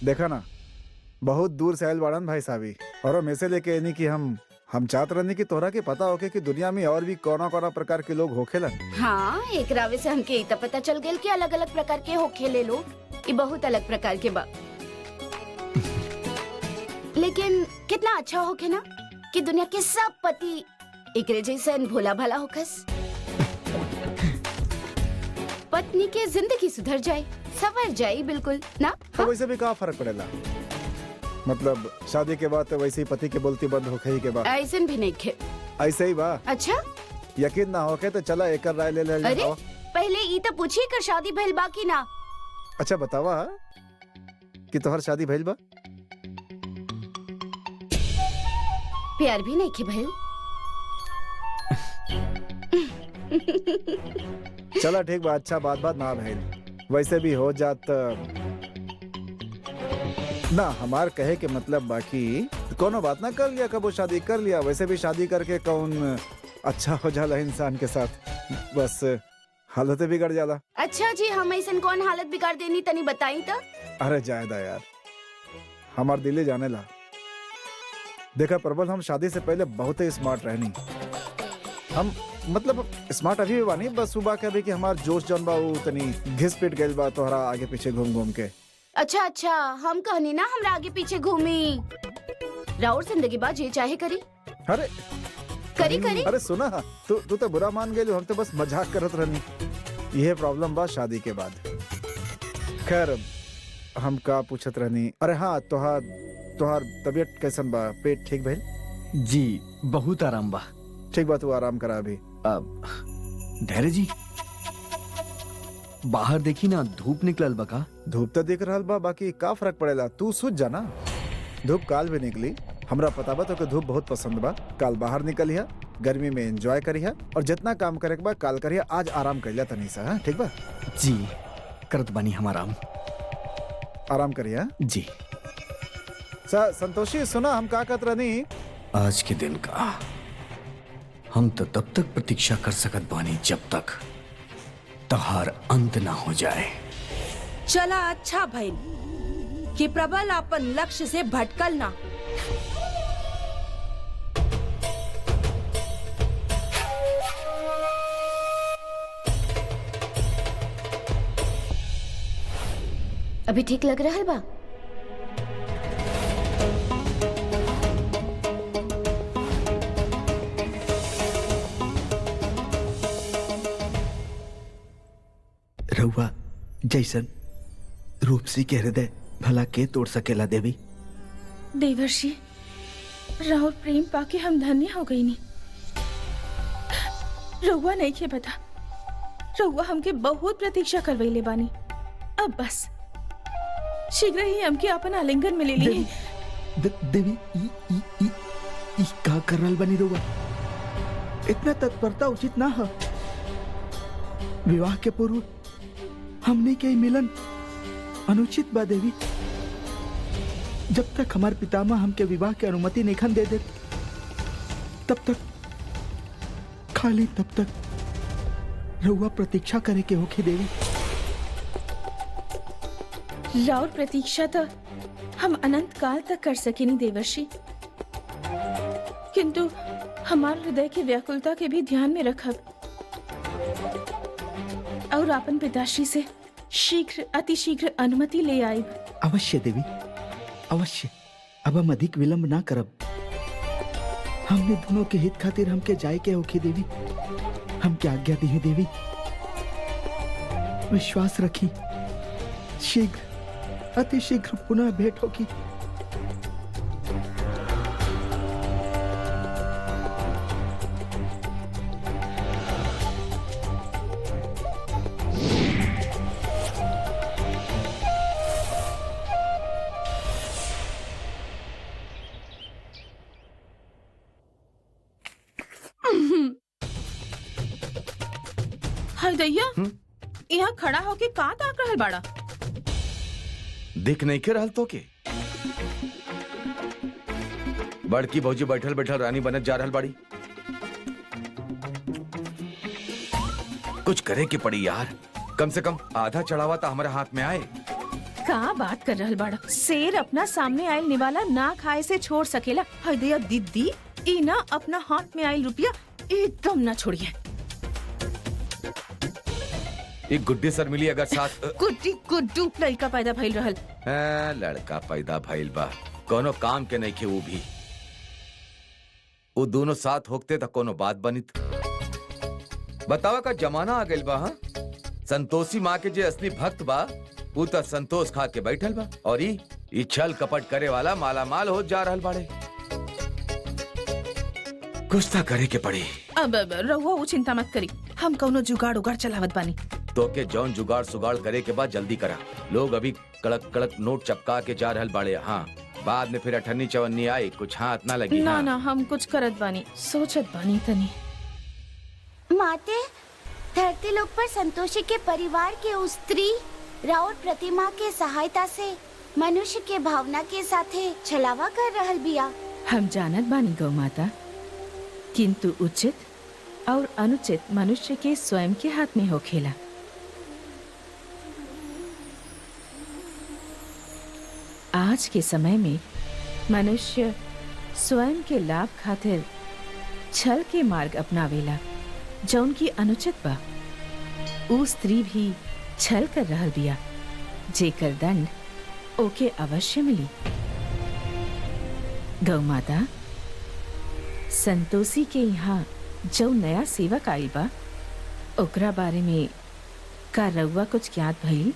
देखा ना, बहुत दूर से आयल बाड़न भाई साहबी, और हम ऐसे लेके आनी कि हम चाहत रहनी कि तोहरा के पता होके कि दुनिया में और भी कौना कौना प्रकार के लोग होखेलन। हाँ, एक रावे से हमके इतना पता चल गेल कि अलग अलग प्रकार के होखेले लोग, ये बहुत अलग प्रकार के बा। लेकिन कितना अच्छा होखे ना कि दुनिया के सब पति एकरे जैसन भोला भाला होखस। पत्नी के जिंदगी सुधर जाए, सवर जाए बिल्कुल ना। तो वैसे भी का फर्क पड़ेला, मतलब शादी के बाद तो वैसे ही पति के बोलती बंद होखे ही के बाद। ऐसन भी नहीं खे। ऐसे ही बा। अच्छा, यकीन ना होके तो चला एकर राय ले ले। अरे पहले ई तो पूछिए कर शादी भइल बा कि ना। अच्छा बतावा कि तोहर शादी भइल बा? प्यार भी नहीं खे भइल। चला ठीक बा, अच्छा बात बात ना भइल, वैसे भी हो जात ना। हमार कहे के मतलब बाकी कोनो बात ना, कर लिया कबो शादी कर लिया, वैसे भी शादी करके कौन अच्छा हो जाला इंसान के साथ, बस हालत बिगड़ जाला। अच्छा जी, हम ऐसन कौन हालत बिगाड़ देनी तनी बताई तो। अरे जायदा यार, हमार दिले जाने ला। देखा प्रबल, हम शादी से पहले बहुत ही स्मार्ट रहनी। हम मतलब स्मार्ट अभी भी बानी, बस सुबह के अभी कि हमार जोश जौन बा उ तनी घिस पिट गइल बा तोहरा आगे पीछे घूम घूम के। अच्छा अच्छा, हम कहनी ना हमरा आगे पीछे घूमी। राउर जिंदगी बा जे चाहे करी। अरे करी करी। अरे सुना, तू तो बुरा मान गई, हम तो बस मजाक करत रहनी। यह प्रॉब्लम बा शादी के बाद। खैर हम का पूछत रहनी, अरे हाँ, तोहार तबीयत कैसन बा? पेट ठीक भइल? जी बहुत आराम बा। ठीक बा, तू आराम करा अभी। धैर्य जी, बाहर देखी ना, धूप निकलल बा का? धूप तो दिख रहल बा, बाकी का फर्क पड़ेला, तू सूझ जाना। धूप काल भी निकली, हमरा पता बा तो के धूप बहुत पसंद बा। काल बाहर निकलिया, गर्मी में एंजॉय करिया, और जितना काम करे के बा काल करिया, आज आराम करिया तनी सा। हाँ ठीक बा? जी करत बानी हम आराम करिया जी। संतोषी सुना, हम का कहत रहनी, आज के दिन का हम तो तब तक प्रतीक्षा कर सकत बानी जब तक तहार अंत ना हो जाए। चला अच्छा भइल कि प्रबल अपन लक्ष्य से भटकल ना। अभी ठीक लग रहा है बा? रहुआ जैसन रूपसी के हृदय भला के तोड़ सकेला देवी। देवर्षि, राहुल प्रेम पाके हम धन्य हो गई नी। रहुआ नहीं के बता, रहुआ हमके बहुत प्रतीक्षा करवैले बानी। अब बस शीघ्र ही हमके अपन आलिंगन में ले ली। देवी ई का कर रहल बनी रहुआ? इतना तत्परता उचित ना है। विवाह के पूर्व हमने के मिलन अनुचित बा देवी। जब तक हमारे पितामह हमके विवाह की अनुमति नहीं दे दे, तब तक खाली तब तक रहुआ प्रतीक्षा करे के होके देवी। राउर प्रतीक्षा तो हम अनंत काल तक कर सके नहीं देवर्षि, किंतु हमारे हृदय की व्याकुलता के भी ध्यान में रखब और अपन पिताश्री से शीघ्र अतिशीघ्र अनुमति ले आई। अवश्य देवी, अवश्य। अब हम अधिक विलंब ना करब। हमने दोनों के हित खातिर हमके जाए के होके देवी। हमके आज्ञा दी देवी। विश्वास रखी, शीघ्र अतिशीघ्र पुनः भेंट होगी। हाय दैया, यहाँ खड़ा होके का ताक रहल बाड़ा? दिख नहीं के रहल तो के? बड़की भौजी बैठल बैठल रानी बनत जा रहल बाड़ी। कुछ करे के पड़ी यार, कम से कम आधा चढ़ावा तो हमारे हाथ में आए। का बात कर रहल बाड़ा? शेर अपना सामने आयल निवाला ना खाए से छोड़ सकेला। हृदय दीदी ई ना अपना हाथ में आयल रुपया एकदम ना छोड़िए। एक गुड्डी सर मिली अगर साथ गुड्डी गुड्डू लड़का पैदा भइल रहल। लड़का पैदा भइल बा, कोनो काम के नहीं खे वो भी। वो दोनों साथ होते तो कोनो बात बनित। बतावा का जमाना आ गइल बा। हाँ, संतोषी माँ के जे असली भक्त बा वो तो संतोष खा के बैठल बा और ई छल कपट करे वाला माला माल हो जा रहल बाड़े। कुछ तो करे के पड़ी। अब रहुआ वो चिंता मत करी, हम कौनो जुगाड़ उगाड़ चलावत बानी। तो के जौन जुगाड़ सुगाड़ करे के बाद जल्दी करा। लोग अभी कड़क कड़क नोट चपका के जा रहल बाड़े। हाँ, बाद में फिर अठन्नी चवन्नी आई कुछ हाथ ना लगी। ना हाँ। ना हम कुछ करत बानी, सोचत बानी तनी। माते, धरती लोक पर संतोषी के परिवार के उस स्त्री राउर प्रतिमा के सहायता से मनुष्य के भावना के साथे छलावा कर रहल बिया। हम जानत बानी गौ माता, किंतु उचित और अनुचित मनुष्य के स्वयं के हाथ में होखेला। आज के समय में मनुष्य स्वयं के लाभ खातिर छल के मार्ग अपनावेला जौन की अनुचित बा। ऊ स्त्री भी छल कर रहल बिया, जेकर दंड ओके अवश्य मिली। गौ माता, संतोषी के यहाँ जो नया सेवक आइल बा ओकरा बारे में का रउआ कुछ ज्ञात भइल?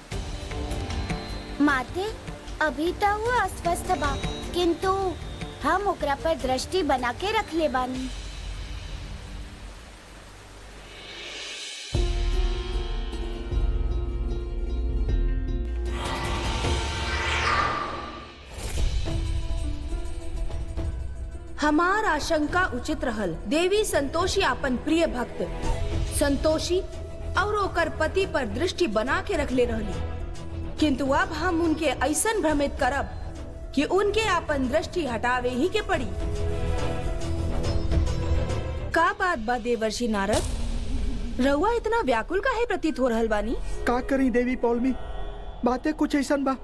माते, अभी तो वो अस्वस्थ बा, किंतु हम ओकरा पर दृष्टि बना के रख ले बानी। हमार आशंका उचित रहल। देवी संतोषी अपन प्रिय भक्त संतोषी और ओकर पति पर दृष्टि बना के रख ले रहली, किंतु अब हम उनके ऐसन भ्रमित करब कि उनके अपन दृष्टि हटावे ही के पड़ी। का बात बा देवर्षि नारद, रउआ इतना व्याकुल काहे प्रतीत हो रहल बानी? का करी देवी पौलमी, बातें कुछ ऐसन बा।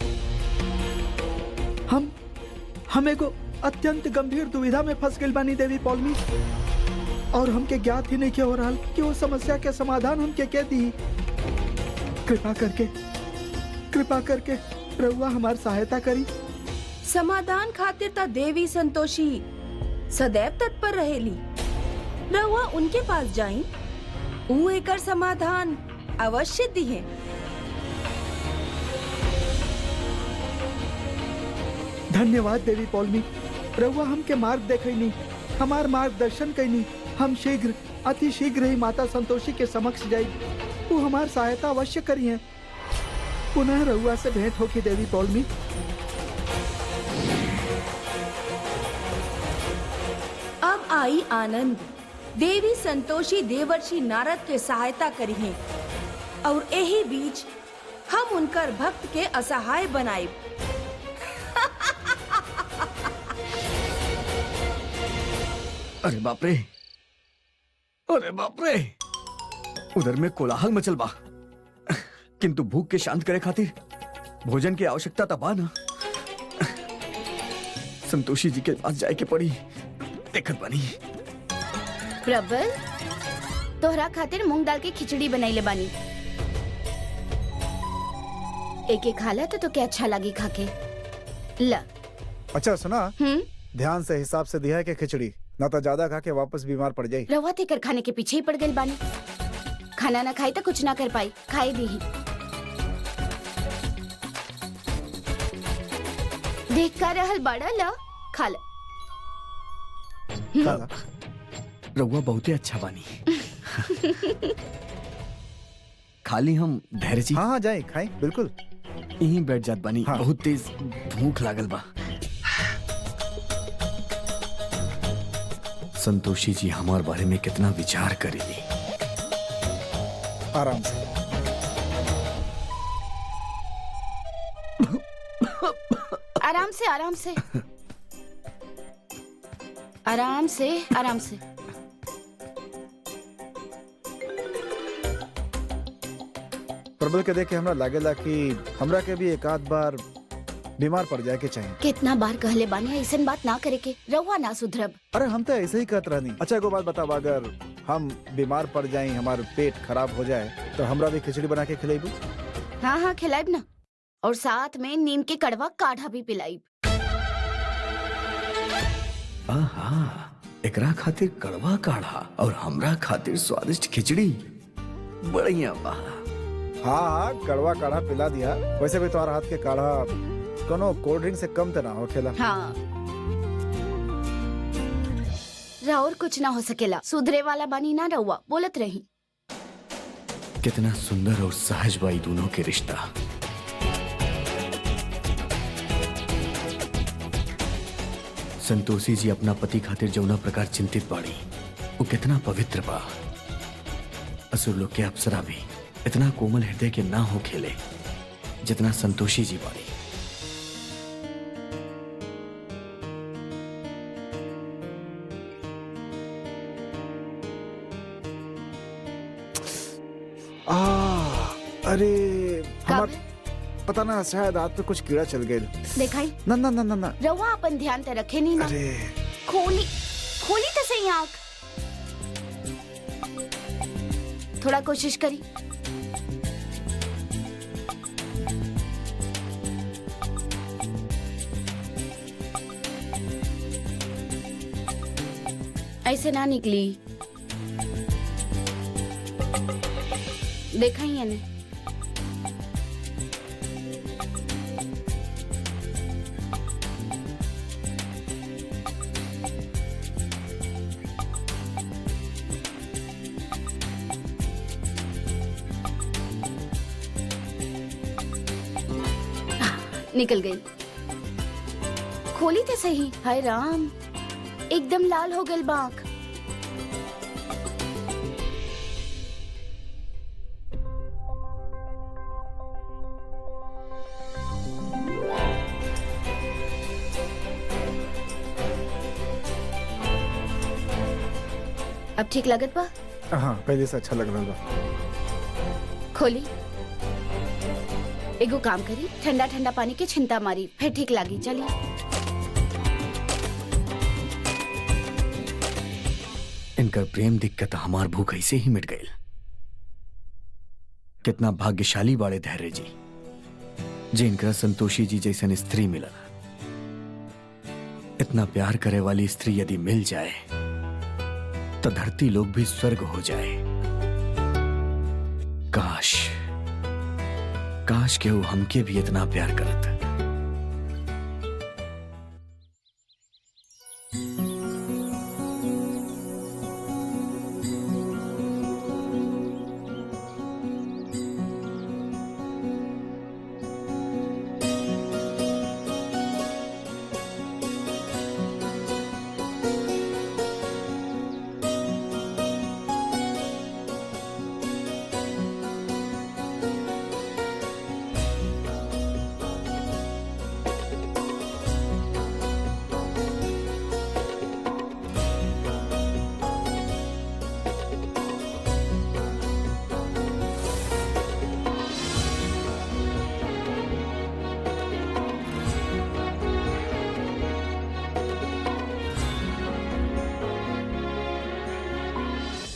हम एगो अत्यंत गंभीर दुविधा में फंस गइल बानी देवी पौलमी, और हमके ज्ञात ही नहीं के हो रहल कि वो समस्या के समाधान हमके के दी। कृपा करके रउआ हमार सहायता करी। समाधान खातिर ता देवी संतोषी सदैव तत्पर रहेली। रउआ उनके पास जाई, ऊ एकर समाधान अवश्य दिहे। धन्यवाद देवी पौलमी, रउआ हमके मार्ग देखैनी, हमार मार्गदर्शन कैनी। हम शीघ्र, अति शीघ्र ही माता संतोषी के समक्ष जाई, वो हमार सहायता अवश्य करी है। पुनः रउआ से भेंट होगी देवी पौलमी। अब आई आनंद। देवी संतोषी देवर्षि नारद के सहायता करी है, और यही बीच हम उनकर भक्त के असहाय बनाए। अरे बाप रे, अरे बाप रे, उधर में कोलाहल मचल बा, किंतु भूख के शांत करे खातिर भोजन की आवश्यकता तो बा ना। संतोषी जी के पास जाए के पड़ी, देखत बानी। प्रबल, तोहरा खातिर मूंग दाल की खिचड़ी बनैले बानी। एक खाला तो क्या अच्छा लगी खाके। ला। अच्छा सुना, ध्यान से हिसाब से दिया है कि खिचड़ी ना तो ज्यादा खा के वापस बीमार पड़ जाई। रवा तेकर खाने के पीछे ही पड़ गई बानी। खाना ना खाई तो कुछ ना कर पाई, खाई दी ही। देख कर रहल बड़ा, ला खा ला। खाला। रउआ बहुते अच्छा बानी। खाली हम धैर्य जी। हाँ जाए खाई, बिल्कुल यहीं बैठ जात बानी। हाँ। बहुत तेज भूख लागल बा। संतोषी जी हमार बारे में कितना विचार करेली। आराम से। आराम से, आराम से, आराम से, आराम से। प्रबल के देख के हमरा लागेला कि हमरा के भी एक आध बार बीमार पड़ जाए के चाहिए। कितना बार कहले बानी ऐसन बात ना करे के, रउआ ना सुधरब। अरे हम तो ऐसे ही कहत रहनी। अच्छा एगो बात बताओ, अगर हम बीमार पड़ जाए, हमारा पेट खराब हो जाए, तो हमरा भी खिचड़ी बना के खिलाइबू? हाँ हाँ खिलाइब ना, और साथ में नीम के कड़वा काढ़ा भी पिलाइब। आहा, एकरा खातिर कड़वा काढ़ा और हमरा खातिर स्वादिष्ट खिचड़ी, बढ़िया बा। हाँ हाँ कड़वा काढ़ा पिला दिया। वैसे भी तुम्हारा हाथ के काढ़ा कोनो कोल्ड ड्रिंक से कम तो ना हो खेला। हाँ राउर कुछ ना हो सकेला, सुधरे वाला बानी ना रउआ, बोलत रही। कितना सुंदर और सहज बाई दोनों के रिश्ता। संतोषी जी अपना पति खातिर जौना प्रकार चिंतित बाड़ी, वो कितना पवित्र बा। असुर लोग के अप्सरा भी इतना कोमल हृदय के ना हो खेले जितना संतोषी जी बाड़ी। अरे कब? हमार पता ना, शायद हाथ पे कुछ कीड़ा चल गए। देखाई ना ना ना ना ना। रउआ अपन ध्यान ते रखे नहीं ना। अरे खोली खोली तो सही आँख, थोड़ा कोशिश करी। ऐसे ना निकली, देखा ही है ने। निकल गई। खोली तो सही। हाय राम, एकदम लाल हो गई बाँख। अब ठीक लगत बा? हाँ पहले से अच्छा लग रहा बा। खोली। एगो काम करी, ठंडा ठंडा पानी के छिंता मारी, फिर ठीक लागी। चलिए। इनकर प्रेम दिक्कत हमार भूख ऐसे ही मिट गई। कितना भाग्यशाली बाड़े धैर्य जी, जे इनकरा संतोषी जी जैसन स्त्री मिलल। इतना प्यार करे वाली स्त्री यदि मिल जाए तो धरती लोग भी स्वर्ग हो जाए। काश काश के वो हमके भी इतना प्यार करत।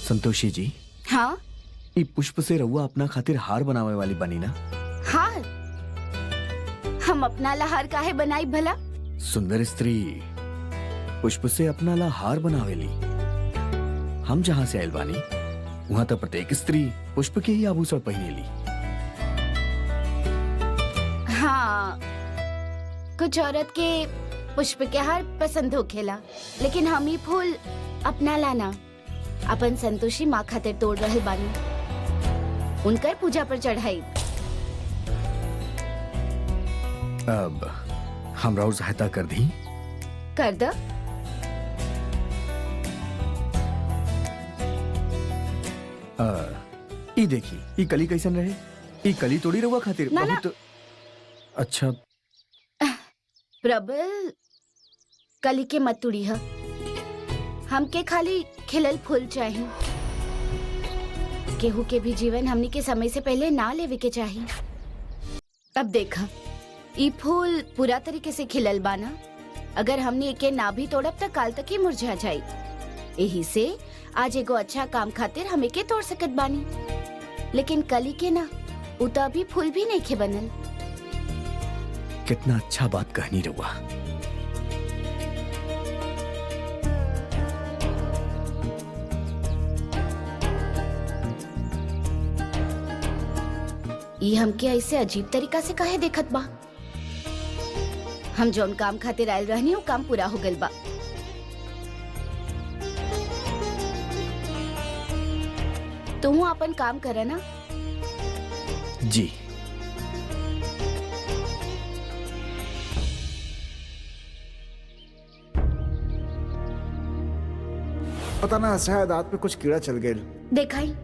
संतोषी जी, हाँ ई पुष्प से रउआ अपना खातिर हार बनावे वाली बनी ना? हार? हम अपना ला हार काहे बनाई भला? सुंदर स्त्री पुष्प से अपना ला हार बनावेली। हम जहाँ से आयल बानी वहाँ तो प्रत्येक स्त्री पुष्प के ही आभूषण पहनेली। हाँ, कुछ औरत के पुष्प के हार पसंद होखेला, लेकिन हम ही फूल अपना लाना अपन संतोषी माँ खातिर तोड़ रहल बानी, उनकर पूजा पर चढ़ाई। अब हमरा और सहायता कर दी। कर द। ई देखी, ई कली कैसन रहे? ई कली तोड़ी रहुआ खातिर ना, बहुत अच्छा। प्रबल, कली के मत तुड़ी है, हमके खाली खिलल फूल चाहिए। केहू के भी जीवन हमनी के समय से पहले ना लेवे के चाहिए। अब देखा, ई फूल पूरा तरीके से खिलल बाना, अगर हमने एके ना भी तोड़ब त काल तक ही मुरझा जाई। यही से आज एगो अच्छा काम खातिर हम एके तोड़ सकत बानी, लेकिन कली के ना, उ त अभी फूल भी नहीं खे बनल। कितना अच्छा बात कहनी रहुआ। ई हमके ऐसे अजीब तरीका से काहे देखत बा? हम जौन काम खातिर आयल रहनी, वो काम पूरा हो गइल बा। तू अपन काम करे ना। जी। पता ना, शायद हाथ पे कुछ कीड़ा चल गए। देखाई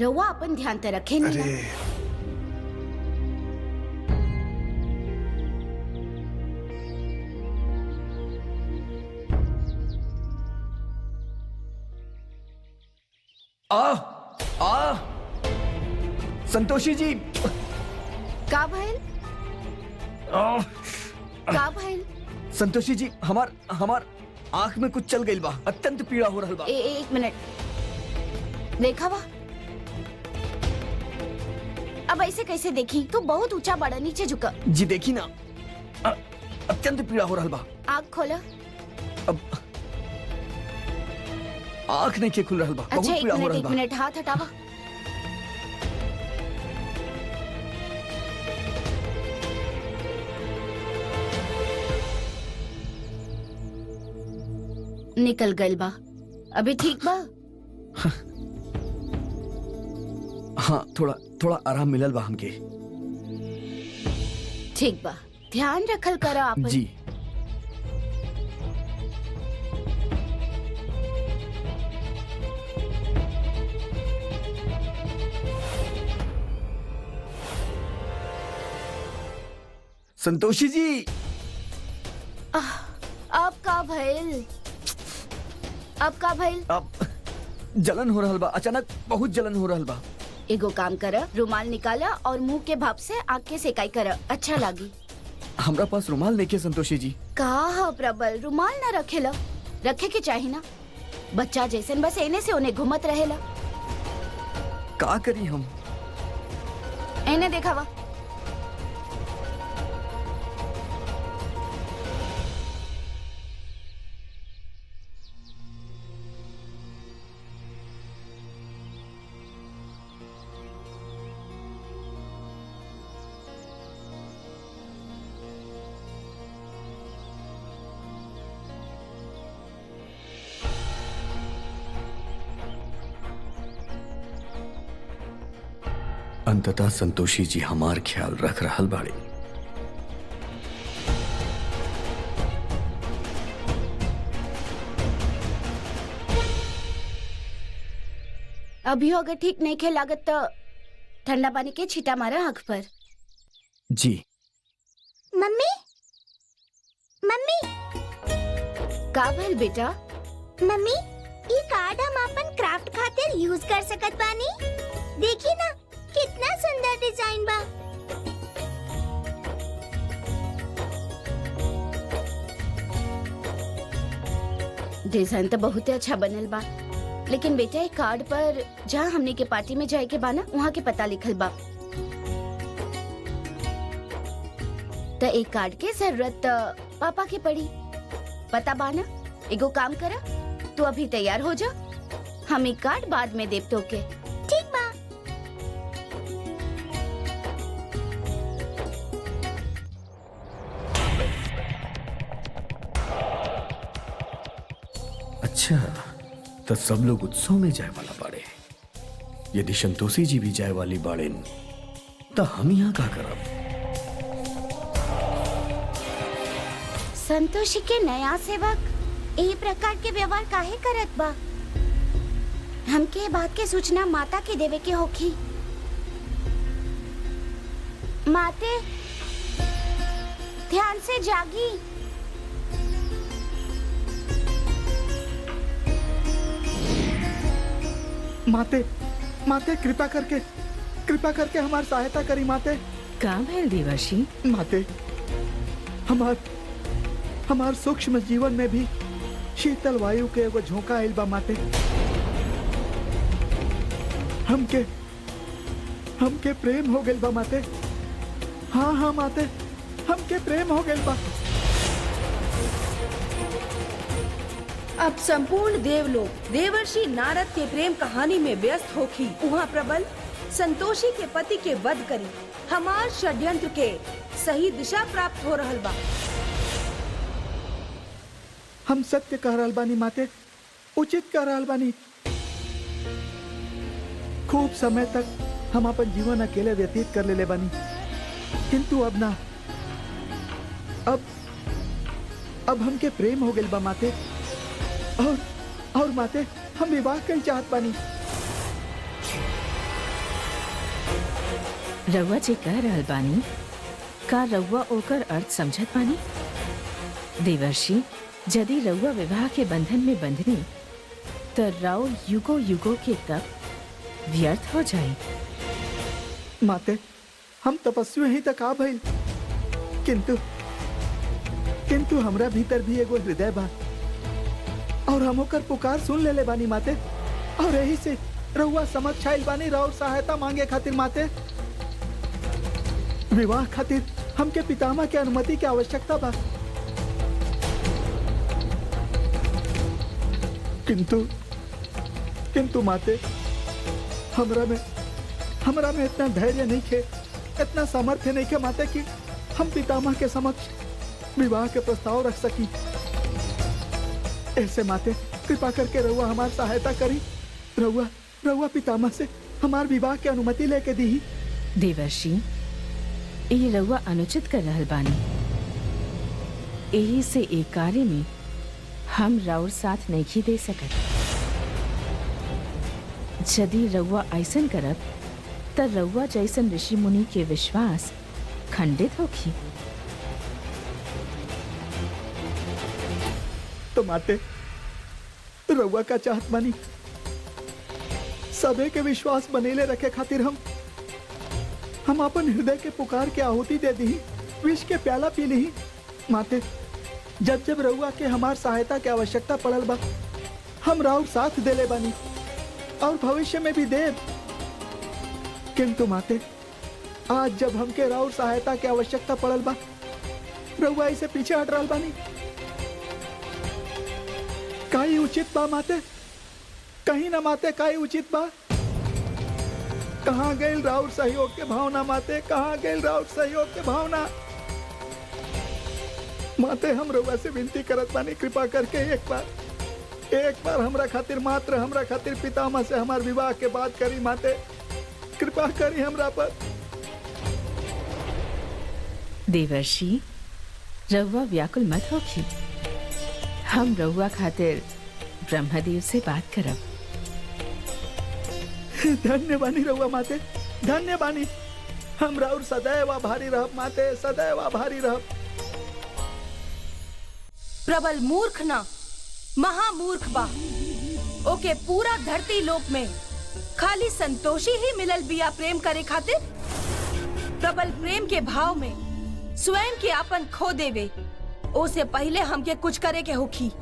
रहुआ अपन ध्यान ते रखे नहीं ना। अरे आ आ संतोषी जी। का भइल? आ, का भइल? संतोषी जी, हमार हमार आंख में कुछ चल गई बा, अत्यंत पीड़ा हो रहल बा। एक मिनट, देखा बा? अब ऐसे कैसे देखी? तू बहुत ऊंचा बड़ा, नीचे झुका। जी देखी ना, अत्यंत पीड़ा हो रहल बा। आँख खोला। अब आंख नहीं के खुल रहल बा, अच्छा बहुत पीड़ा हो रहल एक बा। मिनट, हाथ हटावा। निकल गइल बा, अभी ठीक बा? हाँ, थोड़ा थोड़ा आराम मिलल बा हमके। ठीक बा, ध्यान रखल करा आप। जी। संतोषी जी। अब का भइल? अब का भइल? अब जलन हो रहल बा, अचानक बहुत जलन हो रहल बा। एगो काम करा, रुमाल निकाला और मुंह के भाप से आँख के सेकाई करा, अच्छा लागी। हमरा पास रुमाल नहीं के संतोषी जी। का प्रबल, रुमाल ना रखेला? रखे के चाही ना, बच्चा जैसन बस एने से ओने घुमत रहेला। का करी हम? एने देखावा। अंततः संतोषी जी हमार ख्याल रख रहल बाड़ी। अभी अगर ठीक नहीं खे लागत तो ठंडा पानी के छींटा मारा आँख पर। जी। Mummy, mummy. का भइल बेटा? मम्मी, ई कार्ड हम अपन क्राफ्ट खातिर यूज कर सकत बानी। देखी ना, कितना सुंदर डिजाइन बा। डिजाइन तो बहुत अच्छा बनल बा, लेकिन बेटा एक कार्ड पर जहाँ हमने के पार्टी में जाए के बा ना, वहाँ के पता लिखल बा। तो एक कार्ड के जरूरत पापा के पड़ी, पता बा ना? एगो काम करा, तू अभी तैयार हो जा, हम एक कार्ड बाद में देव तोके। ठीक बा। अच्छा, तो सब लोग उत्सव में जाए वाला बाड़े। यदि संतोषी जी भी जाए वाली बाड़ेन, तो हम यहाँ का करब? संतोषी के नया सेवक ए प्रकार के व्यवहार काहे करत बा? हमके बात के सूचना माता के देवे के होखी। माते, ध्यान से जागी। माते, माते कृपा करके हमार सहायता करी माते। का भैल देवर्षि? माते हमार सूक्ष्म जीवन में भी शीतल वायु के एगो झोंका आइल बा माते। हमके प्रेम हो गइल बा माते। हाँ माते, हमके प्रेम हो गइल बा। अब संपूर्ण देवलोक देवर्षि नारद के प्रेम कहानी में व्यस्त होखी। वहाँ प्रबल संतोषी के पति के वध करी हमार षड्यंत्र के सही दिशा प्राप्त हो रहल बा। हम सत्य कह रहल बानी माते, उचित कह रहल बानी। खूब समय तक हम अपन जीवन अकेले व्यतीत कर लेले बानी, किंतु अब ना, अब हमके प्रेम हो गइल बा माते। और माते, हम विवाह कइल चाहत बानी। रउआ जे कह रहल बानी, का रउआ ओकर अर्थ समझत बानी? देवर्षि, यदि रउआ विवाह के बंधन में बंधनी तो राव युगो युगो के तप व्यर्थ हो जाए। माते, हम तपस्वी ही तक आ भइल, किंतु हमरा भीतर भी एगो हृदय बा और हम ओकर पुकार सुन लेले बानी माते। और यही से रउआ समझ आइल बानी राउर सहायता मांगे खातिर माते। विवाह खातिर हमके पितामह के अनुमति की आवश्यकता बा, किंतु माते, हमरा में इतना धैर्य नहीं खे, इतना सामर्थ्य नहीं खे माते कि हम पितामह के समक्ष विवाह के प्रस्ताव रख सकी। ऐसे माते, कृपा करके रउआ हमार सहायता करी। रउआ पितामह से हमार विवाह की अनुमति लेके दी। देवर्षि, ये रउआ अनुचित कर रहल बानी। यही से एक कार्य में हम राउर साथ नहीं दे सकत। यदि रउआ ऐसन करब त रउआ जैसन ऋषि मुनि के विश्वास खंडित होखी। तो माते, रउआ का चाहत बानी सबे के विश्वास बनेले रखे खातिर हम अपन हृदय के पुकार के आहुति दे दी, विष के प्याला पी ली। माते, जब रउआ के हमार सहायता की आवश्यकता पड़ल बा, हम राउर साथ देले बानी और भविष्य में भी देव। किंतु माते, आज जब हमके राउर सहायता की आवश्यकता पड़ल बा, रउआ इसे पीछे हट रहल बानी। काई उचित बा माते? कहीं ना माते, काई उचित बा? कहाँ गइल राउर सहयोग के भावना माते? कहाँ गइल राउर सहयोग के भावना? माते, हम रउआ से विनती करत बानी, कृपा करके एक बार हमरा खातिर, मात्र हमरा खातिर पितामह से हमार विवाह के बात करी माते। कृपा करी हमरा पर। देवर्षि, रउआ व्याकुल मत होखी। हम रउआ खातिर ब्रह्मदेव से बात करब। धन्य बानी रउआ माते, धन्य बानी। हम राउर सदैव आभारी रहब माते, सदैव आभारी रहब। प्रबल मूर्ख ना, महामूर्ख बा। ओके पूरा धरती लोक में खाली संतोषी ही मिलल बिया प्रेम करे खातिर। प्रबल प्रेम के भाव में स्वयं के आपन खो देवे, ओसे पहले हमके कुछ करे के होखी।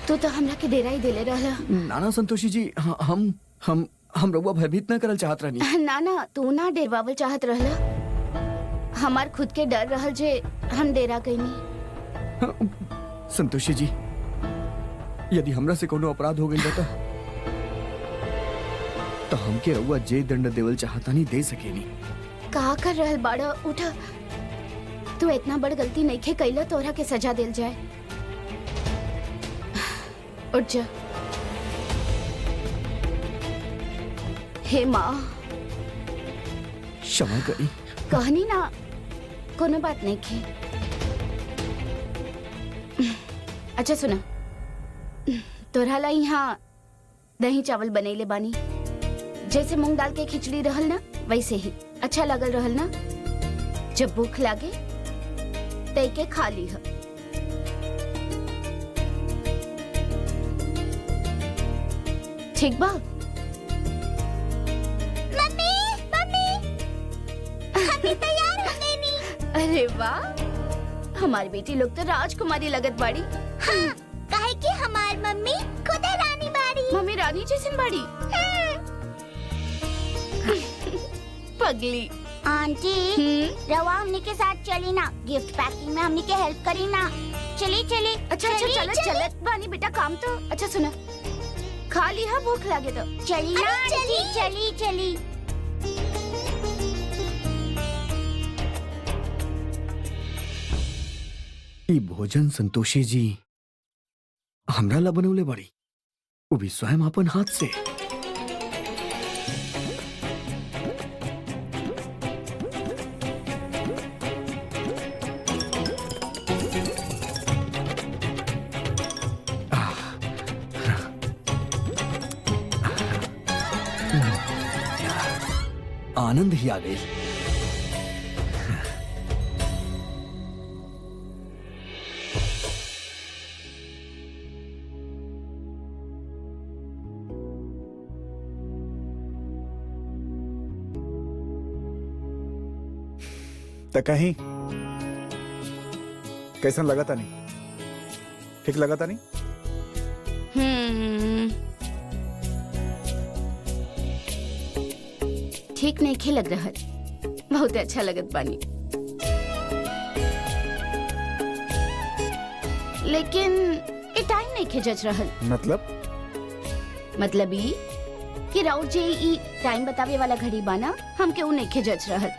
तू तो हमरा के डेरा ही देले रहला। नाना संतोषी जी, हम रउआ भयभीत न करल चाहत रहनी। ना ना, तू ना डेरवावल चाहत रहला। हमार खुद के डर रहल जे हम डेरा गईनी। संतोषी जी, यदि हमरा से कोनो अपराध हो गइल बता तो हमके रउआ जे दंड देवल चाहतानी दे सकेनी। का कर रहल बाड़ा? उठ, तू इतना बड़ गलती नइखे कइला तोरा के सजा देल जाए। उठ जा। हे माँ, क्षमा करी। कहनी ना, कोनो बात नहीं खे। अच्छा सुना, तोरा ला यहाँ दही चावल बनैले बानी। जैसे मूंग दाल के खिचड़ी रहल ना, वैसे ही अच्छा लगल रहल ना। जब भूख लागे तय के खा ली है। ठीक बा? मम्मी मम्मी, हम तैयार हो गए नी। अरे वाह, हमारी बेटी लोग तो राजकुमारी लगत बाड़ी। हाँ, काहे कि हमार मम्मी खुद रानी बाड़ी। मम्मी रानी जैसन बाड़ी। पगली। आंटी, रवा हमनी के साथ चली ना, गिफ्ट पैकिंग में हमनी के हेल्प करी ना। चली चली। अच्छा अच्छा, चलत चलत बानी बेटा, काम तो। अच्छा सुना, खा ली है, भूख लागे तो चली ना आंटी, चली चली। ई भोजन संतोषी जी हमरा ला बनौले बाड़ी, वो भी स्वयं अपन हाथ से। आनंद ही आ गई। तो कहीं कैसन लगा था नहीं? ठीक लगा था नहीं? ठीक नहीं खे लग रहा, बहुत अच्छा लगत बानी। लेकिन ये टाइम नहीं खे जज रहल। मतलब ई कि राउर जे ई टाइम बतावे वाला घड़ी बाना, हमके उ नहीं खे जज रहल।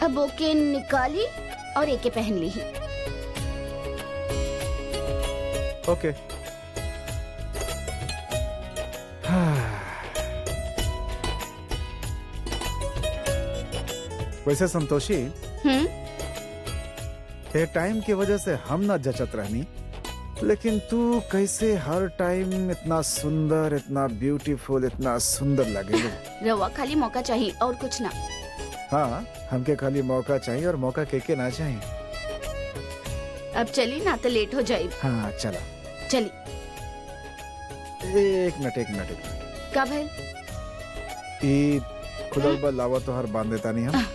अब ओके निकाली और एके पहन ली ही। ओके। वैसे संतोषी, ये टाइम की वजह से हम ना जचत रहनी, लेकिन तू कैसे हर टाइम इतना सुंदर, इतना ब्यूटीफुल, इतना सुंदर लगे। रवा खाली मौका चाहिए और कुछ ना। हाँ, हमके खाली मौका चाहिए और मौका के ना चाहिए। अब चली ना तो लेट हो जाए। हाँ चला। चली। एक मिनट। का भाई? ई खुदल बल लावा तो हर बांध देता नहीं हम।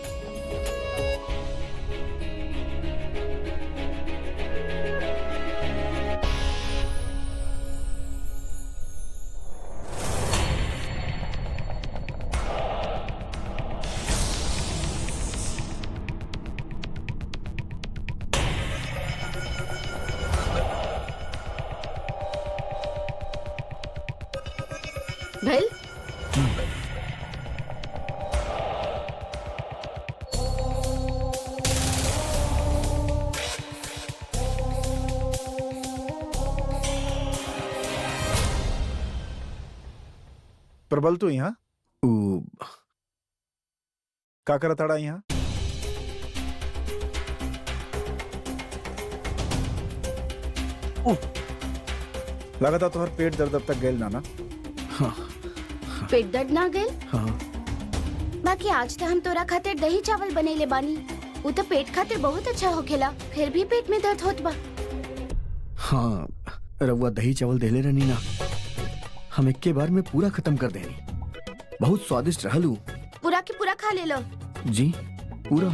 भैल प्रबल तू यहाँ उ, का करताड़ा यहाँ? लगा तो हर पेट दर्द अब तक गैल ना। हाँ, पेट दर्द ना गए? हाँ। बाकी आज तो हम तोरा खातिर दही चावल बनेले बानी। वो तो पेट खातिर बहुत अच्छा होखेला, फिर भी पेट में दर्द होत बा। हाँ, रउआ दही चावल देले रहनी ना, हम एक के बार में पूरा खत्म कर देनी। बहुत स्वादिष्ट रहलू। पूरा की पूरा खा ले लो। जी, पूरा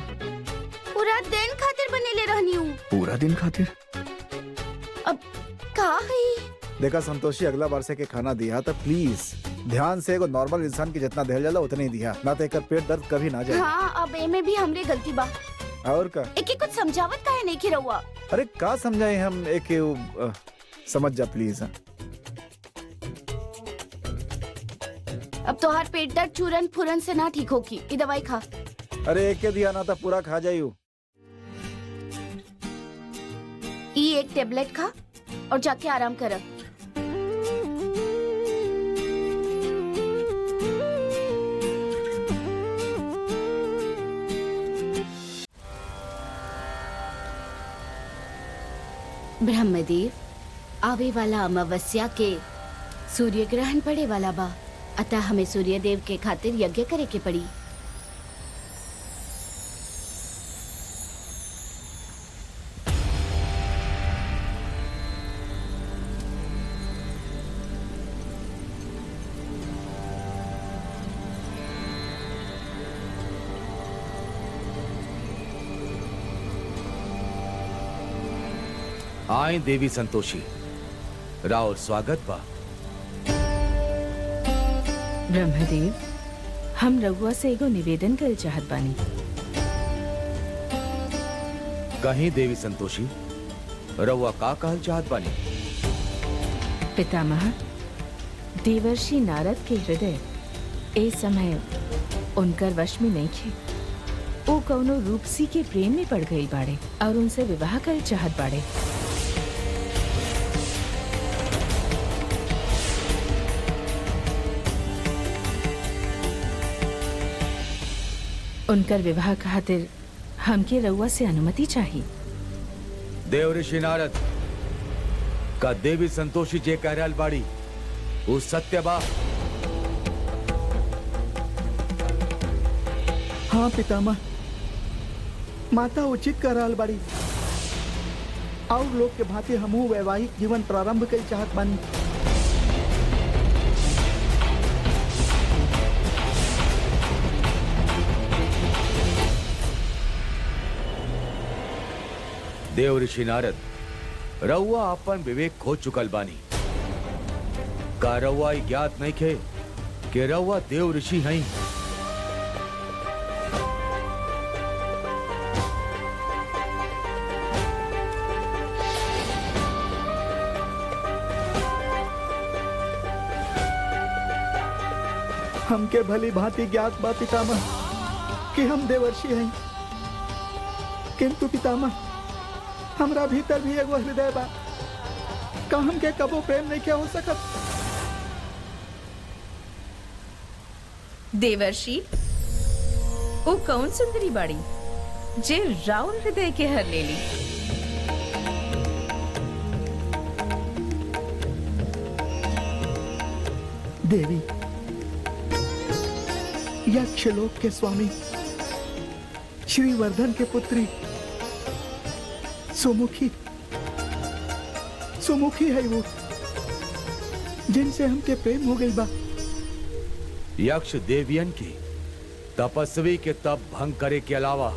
पूरा दिन खातिर बनेले रहनी हूँ। पूरा दिन खातिर? अब का है? देखा संतोषी, अगला बार से के खाना दिया तो प्लीज ध्यान से एगो नॉर्मल इंसान की जितना देहल जाला उतने ही दिया, ना तो एकर पेट दर्द कभी ना जाए। हाँ, अब एमे भी हमरे गलती बा। और का? एके कुछ समझावत काहे नहीं की रहुआ? अरे का समझाए हम एक समझ जा प्लीज। अब तोहार पेट दर्द चूरन फुरन से ना ठीक होगी। ये दवाई खा। अरे एक के दिया ना तो पूरा खा जाइयो। ये एक टेबलेट खा और जाके आराम कर। ब्रह्मदेव, आवे वाला अमावस्या के सूर्य ग्रहण पड़े वाला बा, अतः हमें सूर्य देव के खातिर यज्ञ करे के पड़ी। आए देवी संतोषी, राउर स्वागत बा। ब्रह्मदेव, हम रउआ से एगो निवेदन करे चाहत बानी। कहीं देवी संतोषी, रउआ का कहल चाहत बानी? पितामह, देवर्षि नारद के हृदय ए समय उनकर वश में नहीं थे। वो कौनो रूपसी के प्रेम में पड़ गई बाड़े और उनसे विवाह करे चाहत बाड़े। उनकर विवाह खातिर हमके रउआ से अनुमति चाहिए। देव ऋषि नारद का देवी संतोषी जे कह रहल बाड़ी वो सत्य बा? हाँ पितामह, माता उचित कर रहल बाड़ी। और लोग के भांति हमहू वैवाहिक जीवन प्रारंभ कर चाहत बानी। देव ऋषि नारद, रउआ अपन विवेक खो चुकल बानी। का रउआ ई ज्ञात नहीं खे कि रउआ देव ऋषि हैं? हमके भली भांति ज्ञात बा पितामह कि हम देवर्षि हैं, किंतु पितामह हमरा भीतर भी एगो हृदय बा। का हमके कबो प्रेम नहीं क्या हो सकत? देवर्षि, वो कौन सुंदरी बाड़ी जे राउर हृदय के हर ले ली? देवी, यक्षलोक के स्वामी श्रीवर्धन के पुत्री सुमुखी है वो, जिनसे हमके प्रेम हो गई बा। यक्ष देवियन की तपस्वी के तप भंग करे के अलावा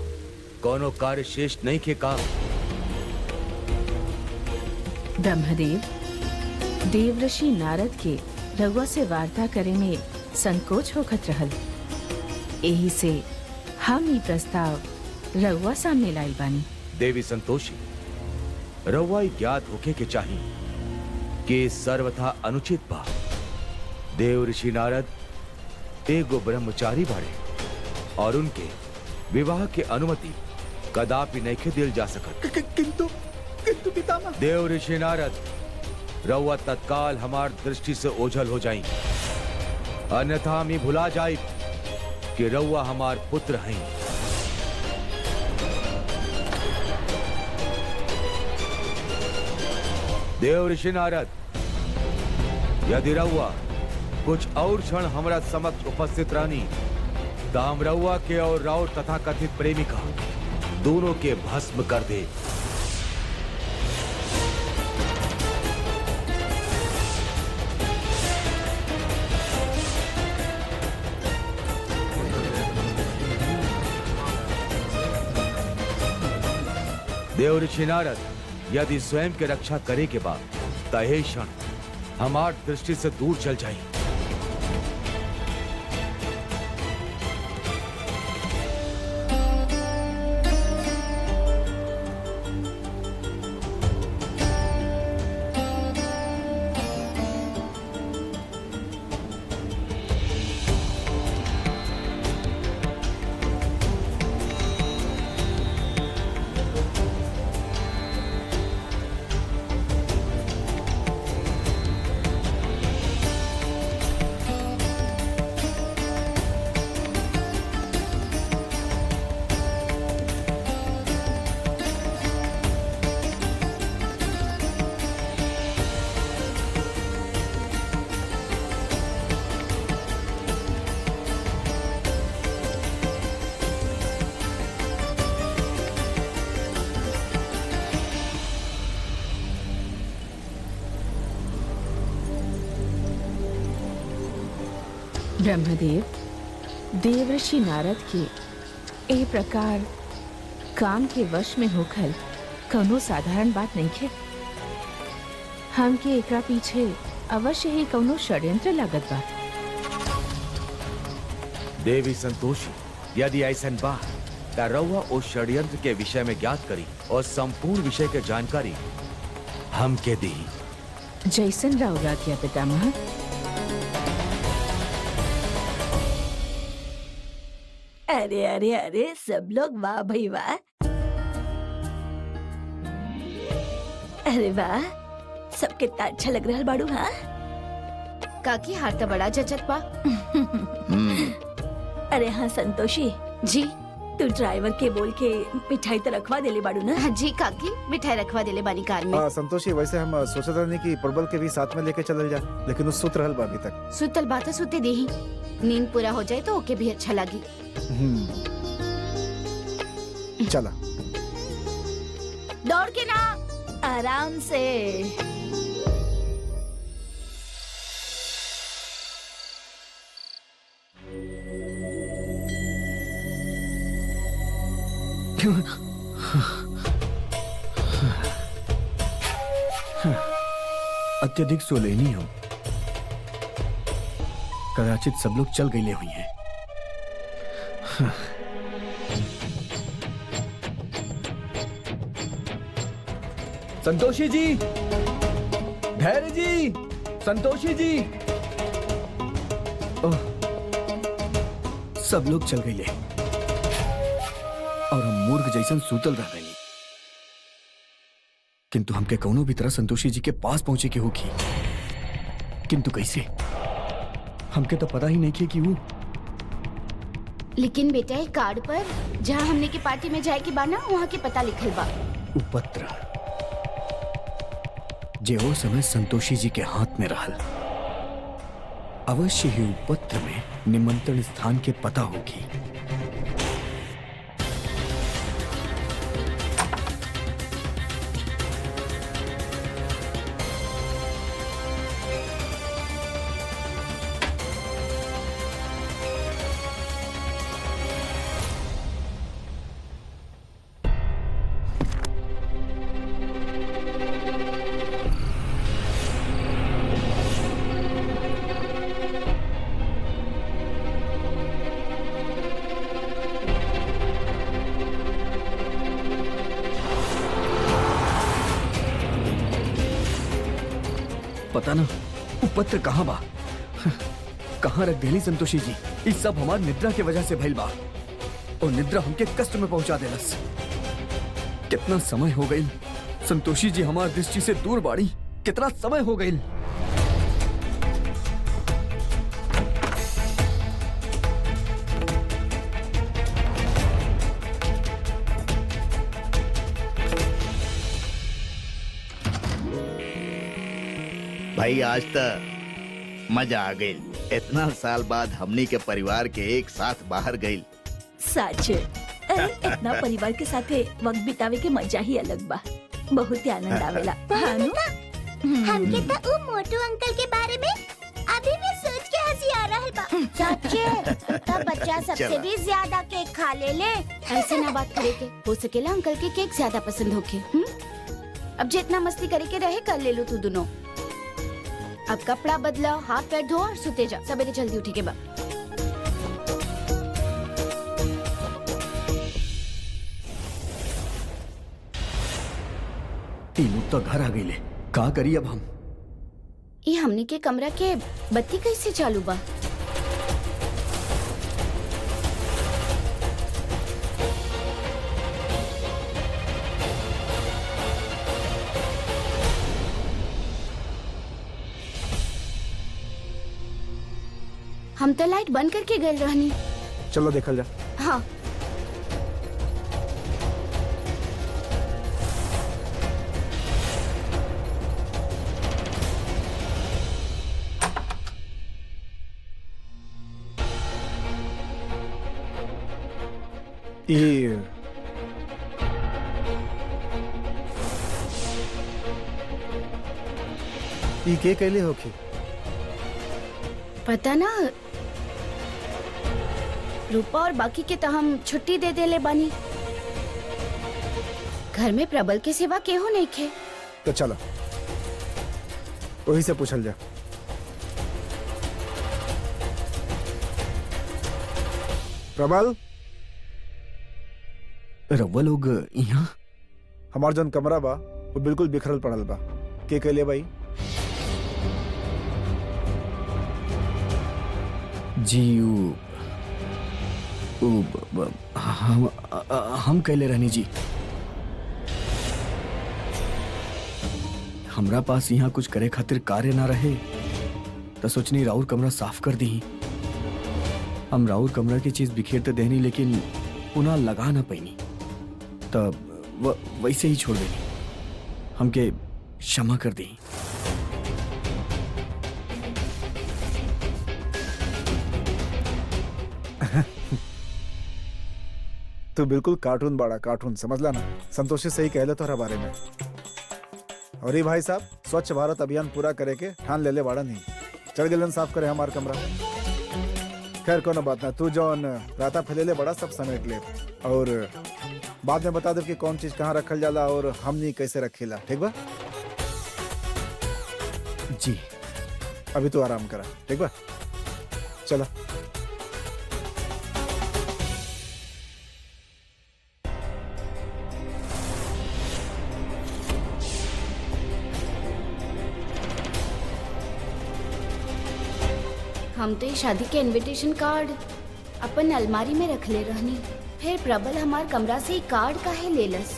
कोनो कार्य शेष नहीं के का? ब्रह्मदेव, देवर्षि नारद के रउआ से वार्ता करे में संकोच होखत रहल। यही से हम ई प्रस्ताव रउआ सामने लाई बानी। देवी संतोषी, रउआ ज्ञात होके के चाहिए कि सर्वथा अनुचित बा। देव ऋषि नारद एगो ब्रह्मचारी बाड़े और उनके विवाह के अनुमति कदापि नहीं दिल जा सकत। किंतु पितामह। देव ऋषि नारद, रउआ तत्काल हमार दृष्टि से ओझल हो जाई, अन्यथा हम भुला जाए कि रउआ हमार पुत्र हैं। देव ऋषि नारद, यदि रउआ कुछ और क्षण हमरा समक्ष उपस्थित रहनी तो हम रउआ के और राउर तथा कथित प्रेमिका दोनों के भस्म कर दे। देव ऋषि नारद यदि स्वयं के रक्षा करे के बाद तहे क्षण हमार दृष्टि से दूर चल जाए। ब्रह्मदेव देवर्षि नारद के ए प्रकार काम के वश में होकर कौनो साधारण बात नहीं है। हमके एकरा पीछे अवश्य ही कौनो षड्यंत्र लागत बा। देवी संतोषी यदि ऐसन बा त रउआ उस षड्यंत्र के विषय में ज्ञात करी और संपूर्ण विषय के जानकारी हमके दी। जैसन राउरा किया पितामह। अरे अरे अरे सब लोग वाह भाई वाह। अरे वाह, सब कितना अच्छा लग रहा है बाड़ू। हाँ काकी हार तो बड़ा जचत बा। अरे हाँ संतोषी जी तू ड्राइवर के बोल के मिठाई तो रखवा देले बाड़ू ना। हाँ जी काकी मिठाई रखवा देले बानी कार में। संतोषी वैसे हम सोचत रहनी कि प्रबल के भी साथ में लेके चलल जा, लेकिन वो सुत रहल बा अभी तक। सुतल बात सुते देही, नींद पूरा हो जाए तो ओके भी अच्छा लगी। चला दौड़ के ना, आराम से। अत्यधिक सोलेनी हूँ, कदाचित सब लोग चल गए हुई हैं। संतोषी जी, धैर्य जी, संतोषी जी। ओह, सब लोग चल गए और हम मूर्ख जैसन सूतल रह गए। किंतु हमके कौनो भी तरह संतोषी जी के पास पहुंचे के होगी, किंतु कैसे हमके तो पता ही नहीं किया कि वो। लेकिन बेटा एक कार्ड पर जहाँ हमने की पार्टी में जाए के बाना वहाँ के पता लिखल बा। उपत्र जे ओ समय संतोषी जी के हाथ में रहल, अवश्य ही उपत्र में निमंत्रण स्थान के पता होगी। पता ना वो पत्र कहाँ बा, कहाँ रख देली संतोषी जी। इस सब हमार निद्रा के वजह से भइल बा और निद्रा हमके कष्ट में पहुंचा देलस। कितना समय हो गई संतोषी जी हमार दृष्टि से दूर बाड़ी, कितना समय हो गई। भाई आज तक मजा आ गई। इतना साल बाद हमनी के परिवार के एक साथ बाहर गई। सच, अरे इतना परिवार के साथ वक्त बितावे के मजा ही अलग बा। बहुत ही आनंद आवेला। हमके तो वो मोटू अंकल के बारे में अभी भी सोच के हंसी आ रहल बा। चाचे तब बच्चा सबसे भी ज्यादा केक खा ले। ऐसे ना बात करे के, हो सकेला अंकल के केक ज्यादा पसंद होके। अब जितना मस्ती करे के रहे कर ले लो तू दोनों। अब कपड़ा बदला, हाथ पैर धो और सुते जा, सवेरे जल्दी उठी के बा। ई लोग तो घर आ गईले, का करी अब हम? ये हमनी के कमरा के बत्ती कैसे चालू बा? हम तो लाइट बंद करके गए रहनी। चलो देखल जा। हाँ ये के कैले होखी? पता ना, रूपा और बाकी के तो हम छुट्टी दे देले बानी। घर में प्रबल के सिवा केहू नहीं खे। तो चलो वही से पूछल जा। प्रबल, रउआ लोग यहाँ? हमार जौन कमरा बा वो बिल्कुल बिखरल पड़ल बा। के कैले भाई? जी हम कैले रहनी जी। हमरा पास यहाँ कुछ करे खातिर कार्य ना रहे तो सोचनी राउर कमरा साफ कर दी। हम राउर कमरा की चीज बिखेर तो देनी, लेकिन पुनः लगा ना पैनी, तब वैसे ही छोड़ देनी। हमके क्षमा कर दी। तू बिल्कुल कार्टून बाड़ा, कार्टून समझला ना। संतोषी सही कहले तोहरा बारे में। और ये भाई साहब स्वच्छ भारत अभियान पूरा करे के ठान ले बाड़ा नहीं। चल गलन साफ करे हमार कमरा। खैर कोनो बात ना, तू जौन राता फैलेले बड़ा सब समेट ले और बाद में बता दे कि कौन चीज कहाँ रखल जाला और हमनी कैसे रखेला। ठीक बा? जी अभी तो आराम करा। ठीक बा? चला। हम तो ये शादी के इनविटेशन कार्ड अपन अलमारी में रख ले रहनी। फिर प्रबल हमार कमरा से ही कार्ड काहे लेलस?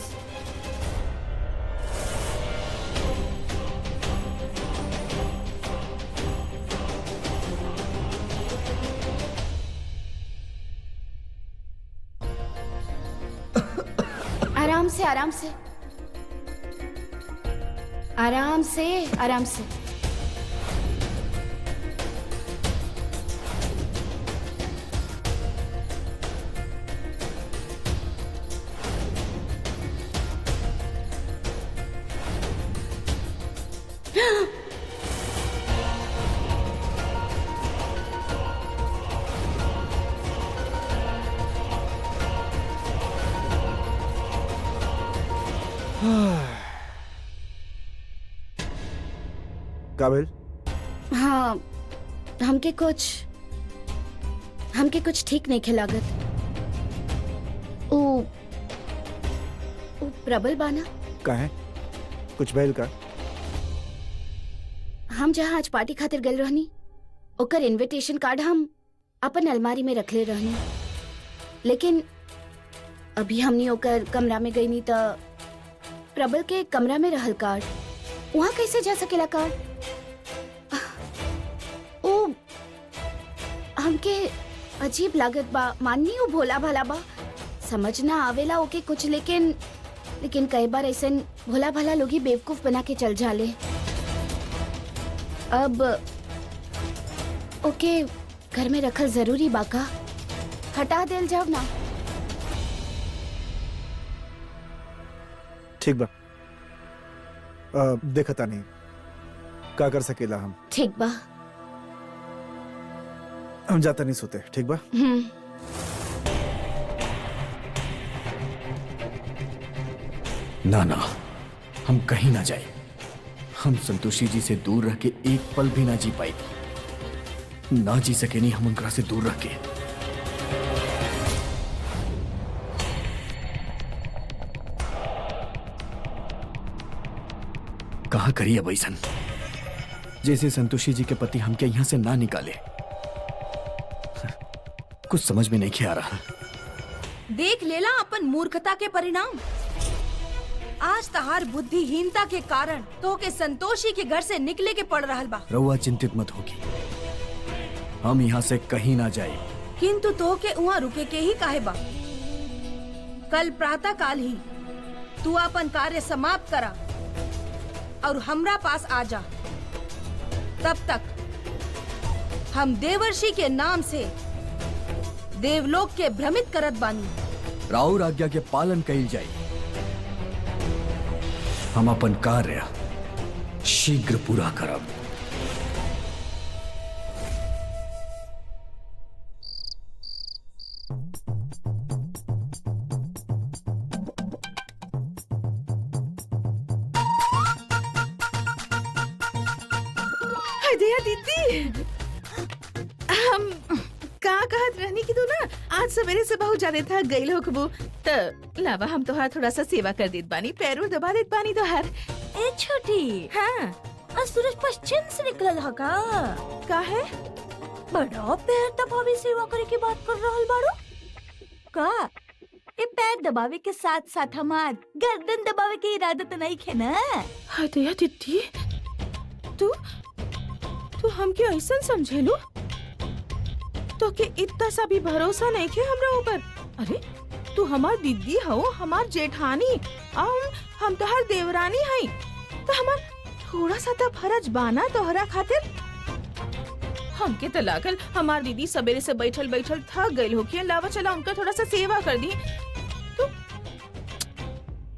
आराम से आराम से आराम से आराम से। काबिल? हाँ, हमके कुछ ठीक नहीं खिलागत। ओ प्रबल बाना काहे? कुछ भइल का? हम जहाँ आज पार्टी खातिर गए रहनी, ओकर इनविटेशन कार्ड हम अपन अलमारी में रख ले रहनी। लेकिन अभी हमनी ओकर कमरा में गई नहीं तो प्रबल के कमरा में रहल कार्ड। वहाँ कैसे जा सकेला कार्ड? ओ हमके अजीब लागत बा। माननी वो भोला भाला बा, समझ ना आवेला ओके कुछ, लेकिन कई बार ऐसे भोला भाला लोग ही बेवकूफ बना के चल जाले। अब ओके घर में रखल जरूरी बाका, हटा देल जाओ ना। ठीक बा, देखता नहीं का कर सकेला हम। ठीक बा। हम जाता नहीं सोते, ठीक बा? ना ना, हम कहीं ना जाए। हम संतोषी जी से दूर रह के एक पल भी ना जी पाई, ना जी सके नहीं हम उनका से दूर रह के। कहा करिए बैसन, जैसे संतोषी जी के पति हमके यहां से ना निकाले। कुछ समझ में नहीं आ रहा। देख लेला अपन मूर्खता के परिणाम। आज तहार बुद्धिहीनता के कारण तो के संतोषी के घर से निकले के पड़ रहल बा। रउआ चिंतित मत होगी, हम यहाँ से कहीं ना जाए। किंतु तो के वहाँ रुके के ही काहे बा? कल प्रातः काल ही तू अपन कार्य समाप्त करा और हमरा पास आ जा। तब तक हम देवर्षि के नाम से देवलोक के भ्रमित करत बानी। राउर आज्ञा के पालन कइल जाए। हम अपन कार्य शीघ्र पूरा करब। दया दीदी, हम का कहत रहनी कि तू ना आज सवेरे से बहुत ज्यादा थक गई होकबू, त लावा हम तोहार थोड़ा सा सेवा कर देत बानी, पैरों दबा देत बानी तोहार। ए छोटी, हाँ आज सूरज पश्चिम से निकलल ह का है? बड़ा पैर दबावे सेवा करे की बात कर रहल बाड़ू का? ये पैर दबावे के साथ साथ हमार गर्दन दबावे के इरादा तो नहीं है ना? हाँ दया दीदी, तू हमके ऐसा समझेलू तो के इतना सा भी भरोसा नहीं है हमरा ऊपर। अरे तू हमार दीदी हो, हमार जेठानी, हम तोहर देवरानी हई, तो हमार थोड़ा सा तो फर्ज बाना तोहरा खातिर। हमके तो लागल हमार दीदी सवेरे से बैठल बैठल थक गई होगी, लावा चला उनका थोड़ा सा सेवा कर दी। तो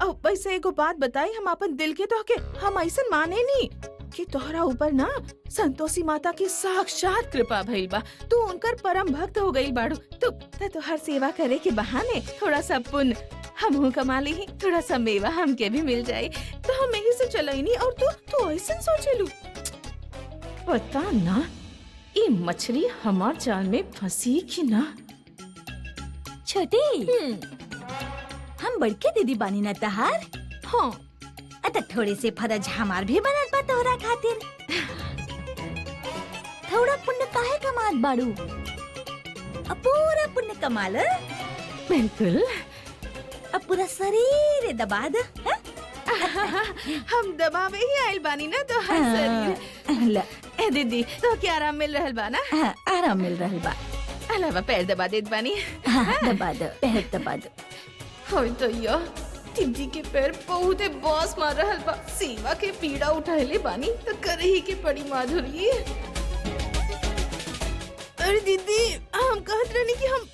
अब वैसे एगो बात बताई, हम अपन दिल के तो के हम ऐसा माने नहीं कि तोहरा ऊपर ना संतोषी माता की साक्षात कृपा भइल बा, तू उनकर परम भक्त हो गई बाड़ू। तो तोहर सेवा करे के बहाने थोड़ा सा पुण्य हमहू कमा ली, थोड़ा सा मेवा हमके भी मिल जाए, तो हम यही से चलई और तू ऐसा सोचेलू। पता ना ये मछली हमार जाल में फंसी कि ना। छोटी, हम बड़के दीदी बानी ना तहार। हाँ अत थोड़े से फर्ज हमार भी बनत बा तोहरा खातिर। थोड़ा पुण्य काहे कमात बाड़ू? पूरा पुण्य कमाल। बिल्कुल, अब पूरा शरीर दबा दे। हम दबावे ही आइल बानी ना तो हर शरीर। ए दीदी, तो क्या आराम मिल रहल बा ना? आराम मिल रहल बा। अलावा पैर दबा देत बानी। दबा दो, पैर दबा दो। होय तो यो दीदी के पैर बहुत बॉस मार रहल बा, सेवा के पीड़ा उठाइले बानी तो करे ही के पड़ी माधुरी। अरे दीदी, हम कहत रहनी कि हम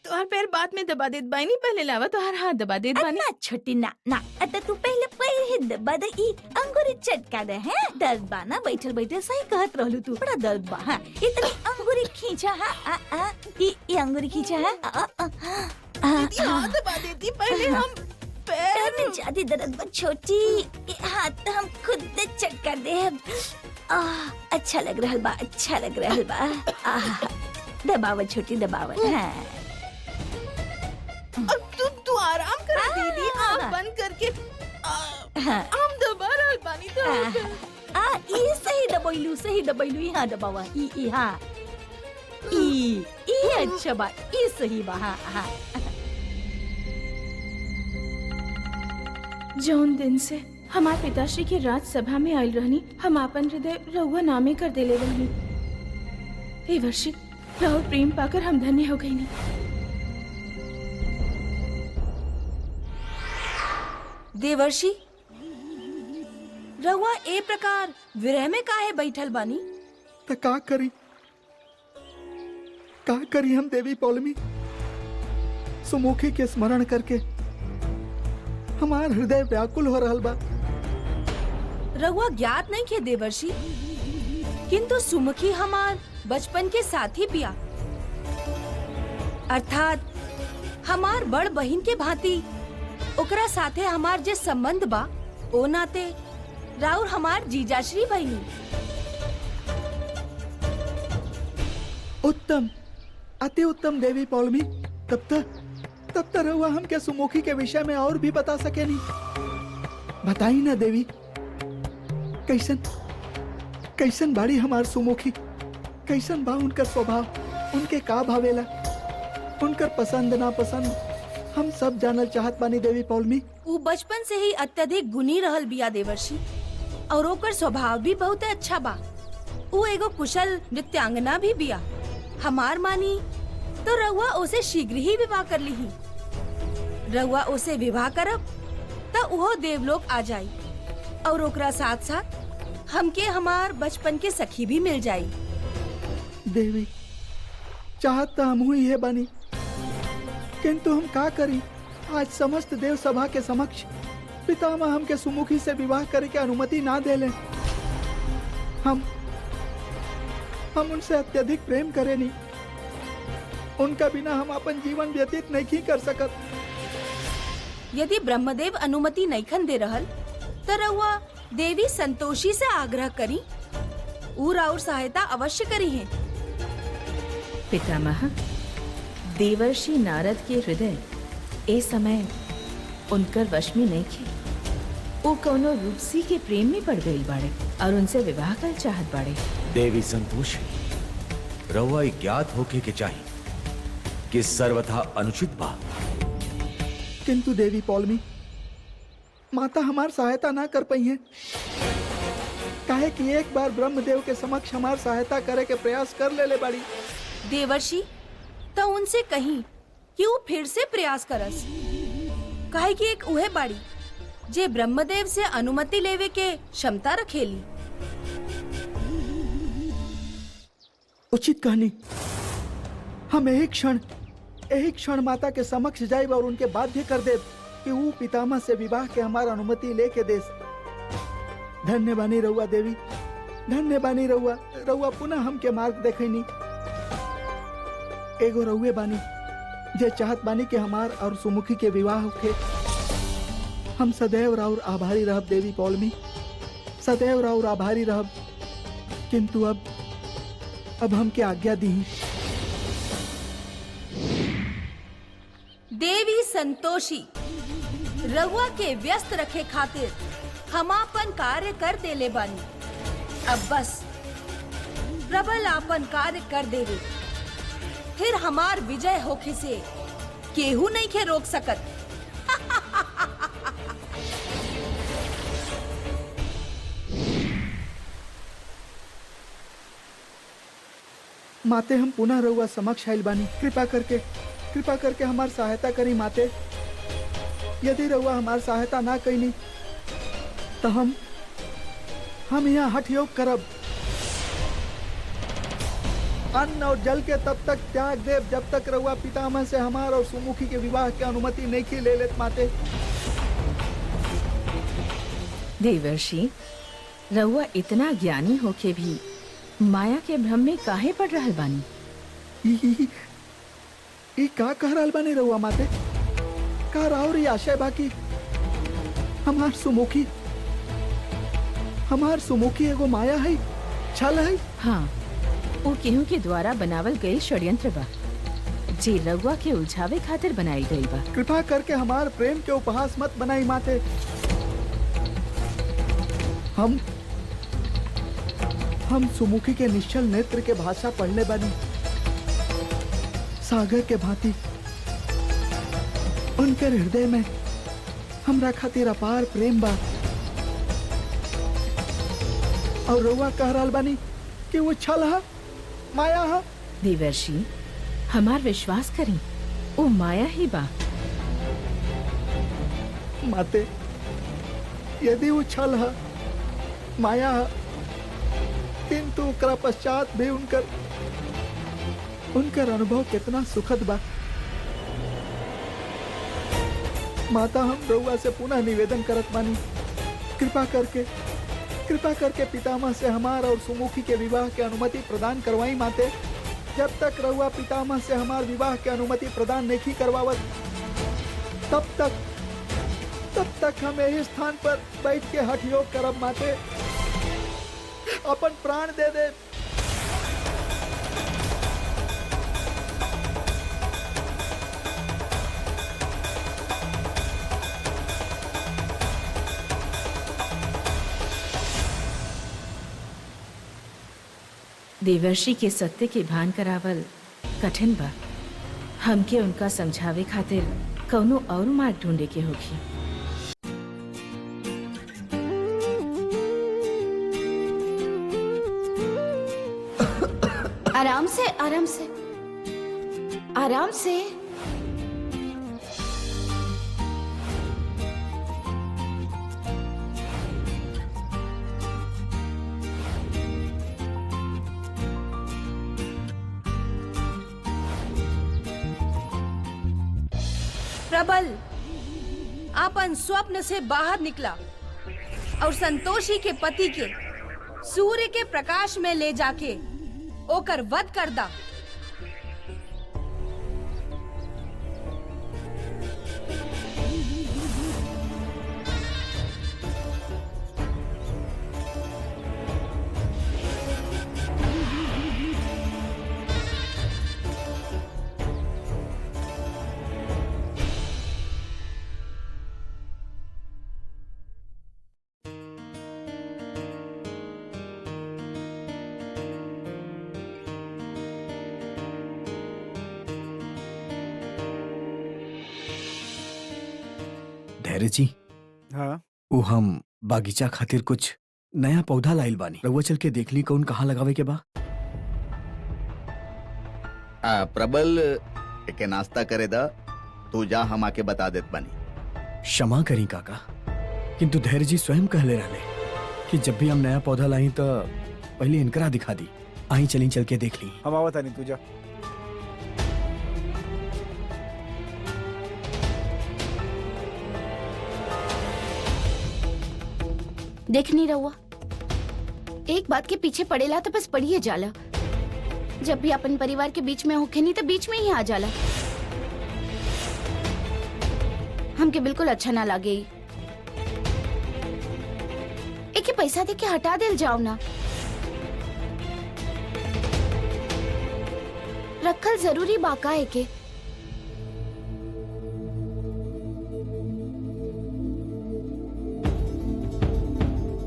तोहर पैर बाद में दबा देत बानी, पहले लावा तोहर हाथ दबा देत बानी। ना छोटी ना ना, अत तू पहले पैर ही दबा दे। ई अंगूरी चटका दे। हैं दर्द बा ना? बैठल बैठल सही कहत रहलू तू, बड़ा दर्द बा। हां इतनी अंगूरी खींचा। हां ई अंगूरी खींचा है। दीदी हाथ दबा देती, पहले हम पैर में ज्यादा दर्द बा छोटी। हाथ हम खुद दे चटका दे। अच्छा लग रहल बा, अच्छा लग रहल बा। दबाव छोटी, दबाव। हाँ अब तू आराम कर दीदी, आँख बंद करके। हम दबा रहल बानी तो। ई सही दबाइलू, सही दबाइलू। यहाँ दबावा। ई हाँ, ई अच्छा बा, ई सही बा। हाँ जौन दिन से हमार पिताश्री के राजसभा में आयल रहनी, हम आपन हृदय रउआ नामे कर देले रहनी। देवर्षि, राउर प्रेम पाकर हम धन्य हो गई। देवर्षि, रउआ ए प्रकार विरह में काहे बैठल बानी? तो का करी हम देवी पौलमी? सुमुखी के स्मरण करके हमार हृदय व्याकुल हो रहल बा। रउआ ज्ञात नहीं खे देवर्षि किंतु सुमुखी हमार बचपन के साथी बिया, अर्थात हमार बड़ बहिन के भांति ओकरा साथे हमार जे संबंध बा ओ नाते राउर हमार जीजाश्री बहिनी। उत्तम, अति उत्तम देवी पौलमी। तब तक रहुआ हमके सुमुखी के विषय में और भी बता सके नहीं। बताई ना देवी, कैसन बाड़ी हमार सुमुखी, कैसन बा उनकर स्वभाव, उनके का भावेला, उनकर पसंद ना पसंद हम सब जानल चाहत बानी देवी पौलमी। वो बचपन से ही अत्यधिक गुणी रहल बिया देवर्षि, और ओकर स्वभाव भी बहुत अच्छा बा। वो एगो कुशल नृत्यांगना भी बिया। हमार मानी तो रहुआ उसे शीघ्र ही विवाह कर ली। रहुआ उसे विवाह करब तो वो देवलोक आ जाई, और ओकरा साथ साथ हमके हमार बचपन के सखी भी मिल जाई। देवी, चाहत तो हम ही है बानी, किंतु हम का करी। आज समस्त देव सभा के समक्ष पितामह हमके सुमुखी से विवाह करे के अनुमति ना देले। हम उनसे अत्यधिक प्रेम करेनी, उनका बिना हम अपन जीवन व्यतीत नहीं कर सकत। यदि ब्रह्मदेव अनुमति नईखन दे रहल तो रहुआ देवी संतोषी से आग्रह करी, और सहायता अवश्य करी है। पितामह, देवर्षि नारद के हृदय ए समय उनकर वश में नहीं थे। वो कौनो रूपसी के प्रेम में पड़ गई बाड़े और उनसे विवाह कर चाहत बाड़े। देवी संतोषी, रउआ ज्ञात होके के चाहिए कि सर्वथा अनुचित बा। किंतु देवी पौलमी, माता हमार सहायता ना कर पाई है, काहे कि एक बार ब्रह्मदेव के समक्ष हमार सहायता करे के प्रयास कर ले बाड़ी। देवर्षि, तो उनसे कहीं कि वो फिर से प्रयास करस, काहे कि एक उहे बाड़ी जे ब्रह्मदेव से अनुमति लेवे के क्षमता रखेली। उचित कहनी। हम यही क्षण माता के समक्ष जाइब और उनके बाध्य कर देब कि वो पितामह से विवाह के हमार अनुमति लेके देस। धन्य बानी रहुआ देवी, धन्य बानी रहुआ पुनः हमके मार्ग देखनी। एगो रहुए बानी जे चाहत बानी के हमार और सुमुखी के विवाह होखे। हम सदैव राउर आभारी रहब देवी पौलमी, सदैव राउर आभारी रहब। किंतु अब हमके आज्ञा दी। देवी संतोषी, रहुआ के व्यस्त रखे खातिर हम आपन कार्य कर देले बानी। अब बस प्रबल आपन कार्य कर देवे, फिर हमार विजय होखे से केहू नहीं के रोक सकत। माते, हम पुनः रहुआ समक्ष आइल बानी। कृपा करके हमार सहायता करी माते। यदि रहुआ हमार सहायता ना कईनी तो हम यहाँ हठ योग करब। अन्न और जल के तब तक त्याग देव जब तक रहुआ पितामह से हमार और सुमुखी के विवाह की अनुमति नहीं की ले लेत माते। देवर्षि, रहुआ इतना ज्ञानी होके भी माया के भ्रम में काहे पड़ रहल बानी? ई का कह रहल बानी रहुआ माते? का राउर ई आशय बाकी हमार सुमुखी एगो माया है, छल है? हाँ, वो केहू के द्वारा बनावल गई षड्यंत्र बा, जे रहुआ के उलझावे खातिर बनाई गई बा। कृपा करके हमार प्रेम के उपहास मत बनाई माते। हम सुमुखी के निश्चल नेत्र के भाषा पढ़ले बानी। सागर के भांति उनके हृदय में हमरा खातिर अपार प्रेम बा, और रउआ कह रहल बानी कि वो छल हा, माया हा। देवर्षि, हमार विश्वास करी, वो माया ही बा। माते, यदि वो छल हा, माया हा, किंतु ओकरा पश्चात भी उनकर अनुभव कितना सुखद बा। माता, हम रउआ से पुनः निवेदन करत बानी, कृपा करके पितामह से हमार और सुमुखी के विवाह की अनुमति प्रदान करवाई माते। जब तक रहुआ पितामह से हमार विवाह की अनुमति प्रदान नहीं करवावत तब तक हम यही स्थान पर बैठ के हठ योग करब माते, अपन प्राण दे दे। देवर्षि के सत्य के भान करावल कठिन बा। हमके उनका समझावे खातिर कौनो और मार्ग ढूंढे के होगी। आराम से, आराम से, आराम से। प्रबल अपन स्वप्न से बाहर निकला और संतोषी के पति के सूर्य के प्रकाश में ले जाके ओकर वध कर दा। धैर्य जी, हाँ वो हम बागीचा खातिर कुछ नया पौधा लाइल बानी, रउआ चल के देख ली कौन कहाँ लगावे के बा। प्रबल के नाश्ता करे दा, तू जा, हम आके बता देत बानी। क्षमा करी काका, किंतु धैर्य जी स्वयं कहले रहले कि जब भी हम नया पौधा लाई तो पहले इनकरा दिखा दी। आई चली चल के देख ली। हम आवत नहीं, तू जा। देख नहीं रहुआ, एक बात के पीछे पड़ेला तो बस पड़िए जाला। जब भी अपन परिवार के बीच में होके नहीं तो बीच में ही आ जाला। हमके बिल्कुल अच्छा ना लागे। एक ही पैसा दे के हटा दिल जाओ ना। रखल जरूरी बाका है के।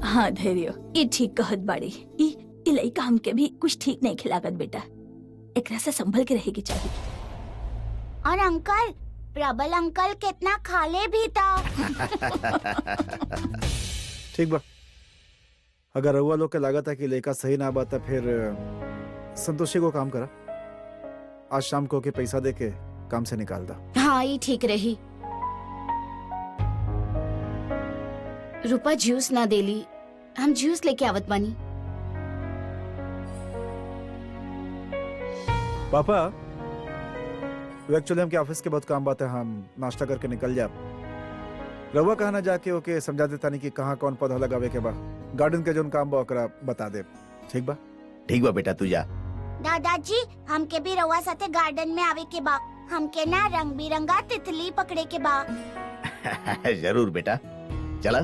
हाँ धैर्य, ये ठीक कहत बाड़ी। ई लइका हमके भी कुछ ठीक नहीं खिलागत बेटा। एकरा से संभल के रहेगी चाहिए। और अंकल, प्रबल अंकल कितना खाले भी था। ठीक बा, अगर रउआ लोग के लागत है कि लेका सही ना बात, फिर संतोषी को काम करा। आज शाम को के पैसा दे के काम से निकाल दा। हाँ ये ठीक रही। रूपा जूस ना देली, हम जूस लेके आवत बानी। पापा, एक्चुअली हमके ऑफिस के बहुत काम बात है, हम नाश्ता करके निकल जाए। रउआ कहा ना जाके ओके समझा देता नहीं कि कहाँ कौन पौधा लगावे के बा। गार्डन के जोन काम बा ओकरा बता दे। ठीक बा? ठीक बा बेटा, तू जा। दादाजी, हमके भी रउआ साथे गार्डन में आवे के बा। हमके ना रंग बिरंगा तितली पकड़े के बा। जरूर बेटा, चला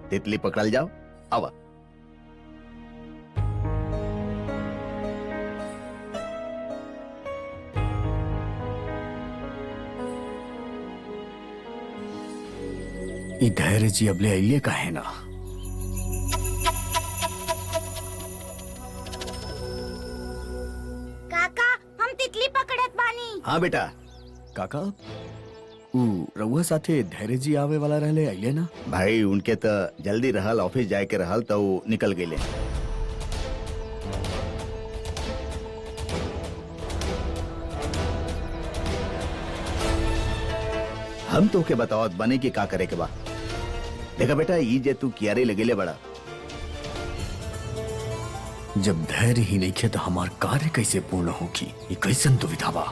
तितली पकड़ल जाओ। आवा। ई धैर्य जी अबले अइले काहे ना? काका, हम तितली पकड़त बानी। हाँ बेटा। काका, ऊ रउआ साथे धैर्य जी आवे वाला रहले, अइले ना? भाई उनके तो जल्दी रहल, ऑफिस जाए के रहल तो वो निकल गए। हम तो के बतावत बने कि का करे के बा। देखा बेटा, ये जे तू कियारे लगेले बड़ा, जब धैर्य ही नहीं खे तो हमार कार्य कैसे पूर्ण होगी? ये कैसन दुविधा बा।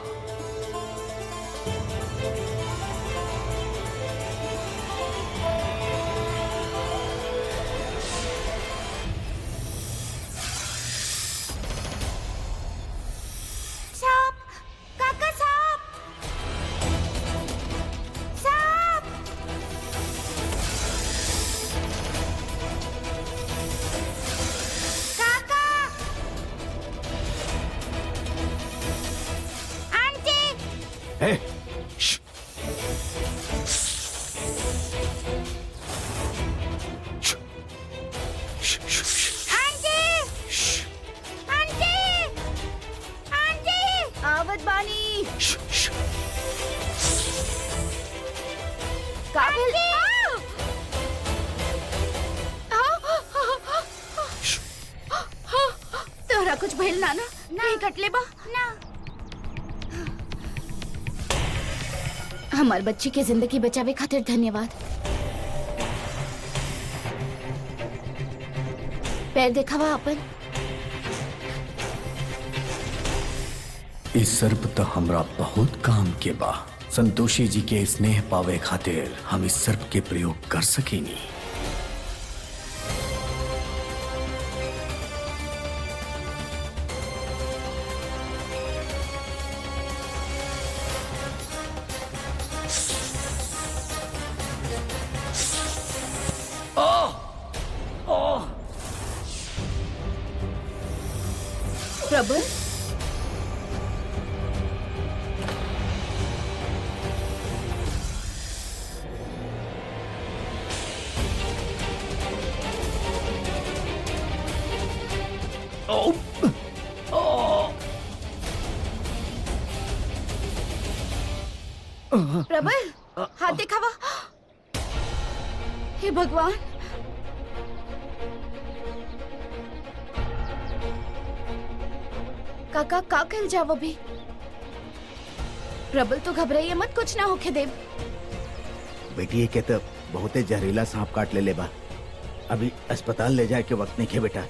तोहरा कुछ भइल ना ना नहीं कटले बा ना। हमार बच्ची के जिंदगी बचावे खातिर धन्यवाद। पैर देखावा अपन। इस सर्प तो हमरा बहुत काम के बा। संतोषी जी के स्नेह पावे खातिर हम इस सर्प के प्रयोग कर सकेनी। प्रबल, प्रबल हाथ दिखावा। हे भगवान, काका का कल जाओ अभी। प्रबल तो घबराइए मत, कुछ ना होके देव। बेटी के तो बहुते जहरीला सांप काट ले बा। अभी अस्पताल ले जाए के वक्त नहीं खे बेटा,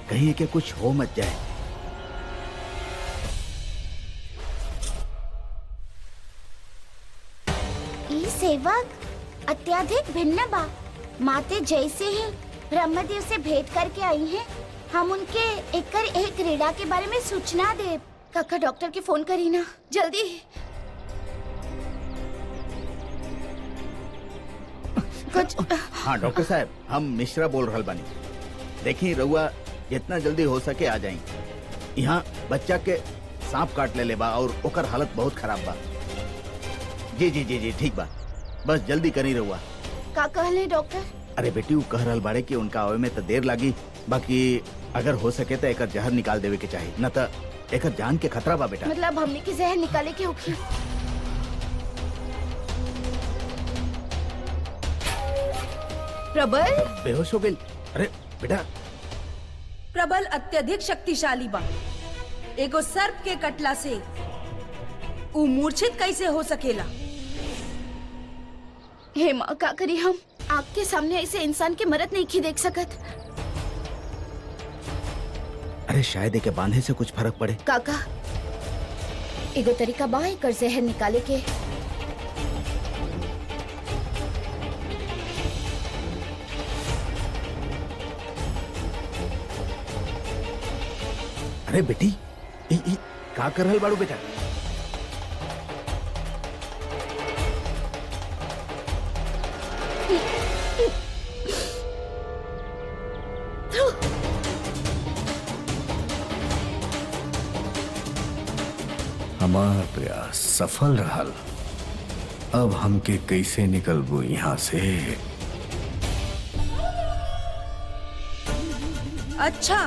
कहीं के कुछ हो मत जाए। ई सेवक अत्याधिक भिन्न बा। माते जैसे ही ब्रह्मदेव से भेंट करके आई हैं, हम उनके एक क्रीड़ा के बारे में सूचना दे। काका डॉक्टर के फोन करी ना जल्दी। कुछ हाँ डॉक्टर साहब, हम मिश्रा बोल रहल बानी। देखिए रउआ जितना जल्दी हो सके आ जाई। यहाँ बच्चा के सांप काट ले बा और ओकर हालत बहुत खराब बा। जी जी जी जी ठीक बा, बस जल्दी करी रउआ। का कहले डॉक्टर? अरे बेटी, वो कह रहल बाड़े कि उनका आवे में तो देर लागी, बाकी अगर हो सके तो एकर जहर निकाल देवे के चाहिए, न तो एकर जान के खतरा बा बेटा। मतलब हमने की जहर निकाले के होखी। प्रबल, बेहोश हो गई। अरे बेटा, प्रबल अत्यधिक शक्तिशाली बा। एगो सर्प के कटला से ऊ मूर्छित कैसे हो सकेला? हे माँ, का करी हम? आग के सामने ऐसे इंसान के मरद नहीं देख सकत। अरे शायद एके बांधे से कुछ फर्क पड़े। काका एगो तरीका बा एकर जहर निकाले के। अरे बेटी, ई का कर रहल बाड़ू बेटा? हमार प्रयास सफल रहल। अब हमके कैसे निकलबू यहाँ से? अच्छा,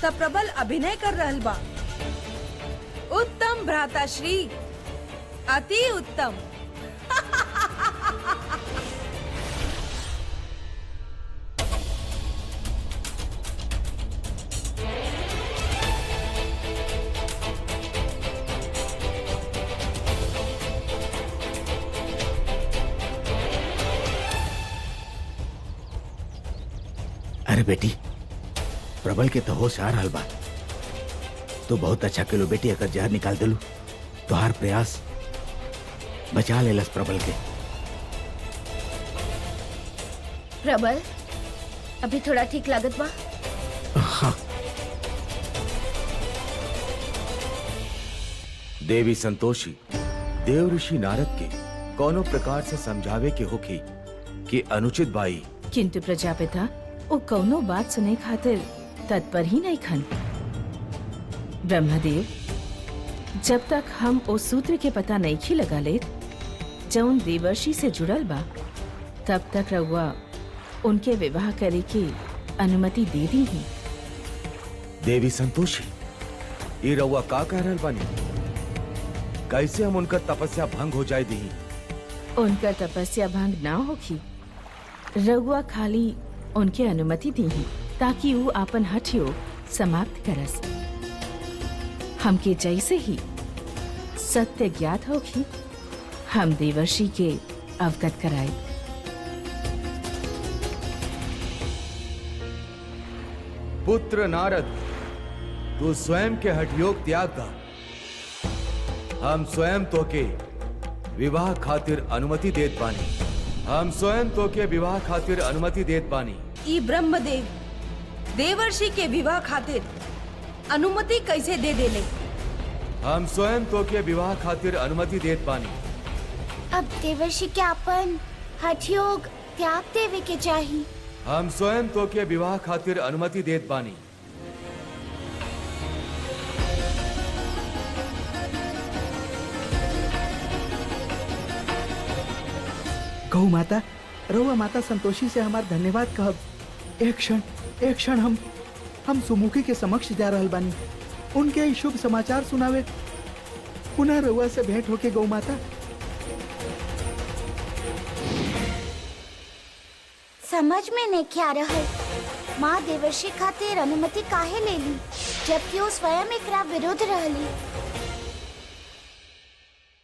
तब प्रबल अभिनय कर रहल बा। उत्तम भ्राताश्री, अति उत्तम। अरे बेटी, प्रबल के तो होश आ रहल बा। तो बहुत अच्छा केलो बेटी, अगर जहर निकाल देलू तो हर प्रयास बचा लेलस प्रबल के। प्रबल अभी थोड़ा ठीक लागत बा। हाँ। देवी संतोषी देव ऋषि नारद के कोनो प्रकार से समझावे के होखी कि अनुचित बाई, किंतु प्रजापिता वो कौनो बात सुने खातिर तत्पर ही नहीं खन। ब्रह्मदेव, जब तक हम ओ सूत्र के पता नहीं खी लगा लेत जौन देवर्षि से जुड़ल बा, तब तक रउआ उनके विवाह करे की अनुमति दे दी ही। देवी संतोषी, ये रउआ का कह रहल बानी? कैसे हम उनका तपस्या भंग हो जाए दी? उनका तपस्या भंग ना होगी। रघुआ खाली उनके अनुमति दी ताकि वो अपन हठ योग समाप्त करस। हमके जैसे ही सत्य ज्ञात होगी हम देवर्षि के अवगत कराए। पुत्र नारद, तू स्वयं के हठयोग त्याग दा। हम स्वयं तो के विवाह खातिर अनुमति देत बानी। हम स्वयं तो के विवाह खातिर अनुमति देत बानी। ई ब्रह्मदेव देवर्षि के विवाह खातिर अनुमति कैसे दे देले? हम स्वयं तो के विवाह खातिर अनुमति देत बानी। अब देवर्षि के अपन हठयोग त्याग देवे के चाहिए। हम स्वयं तो के विवाह खातिर अनुमति देत बानी। गौ माता, रउआ माता संतोषी से हमार धन्यवाद कहब। एक क्षण हम सुमुखी के समक्ष जा रहल बानी, उनके ई शुभ समाचार सुनावे। पुनः रउआ से भेंट होके गौ माता। समझ में नहीं क्या रहल, माँ देवर्षि खातिर अनुमति काहे ले ली जबकि वो स्वयं एकरा विरुद्ध रहली।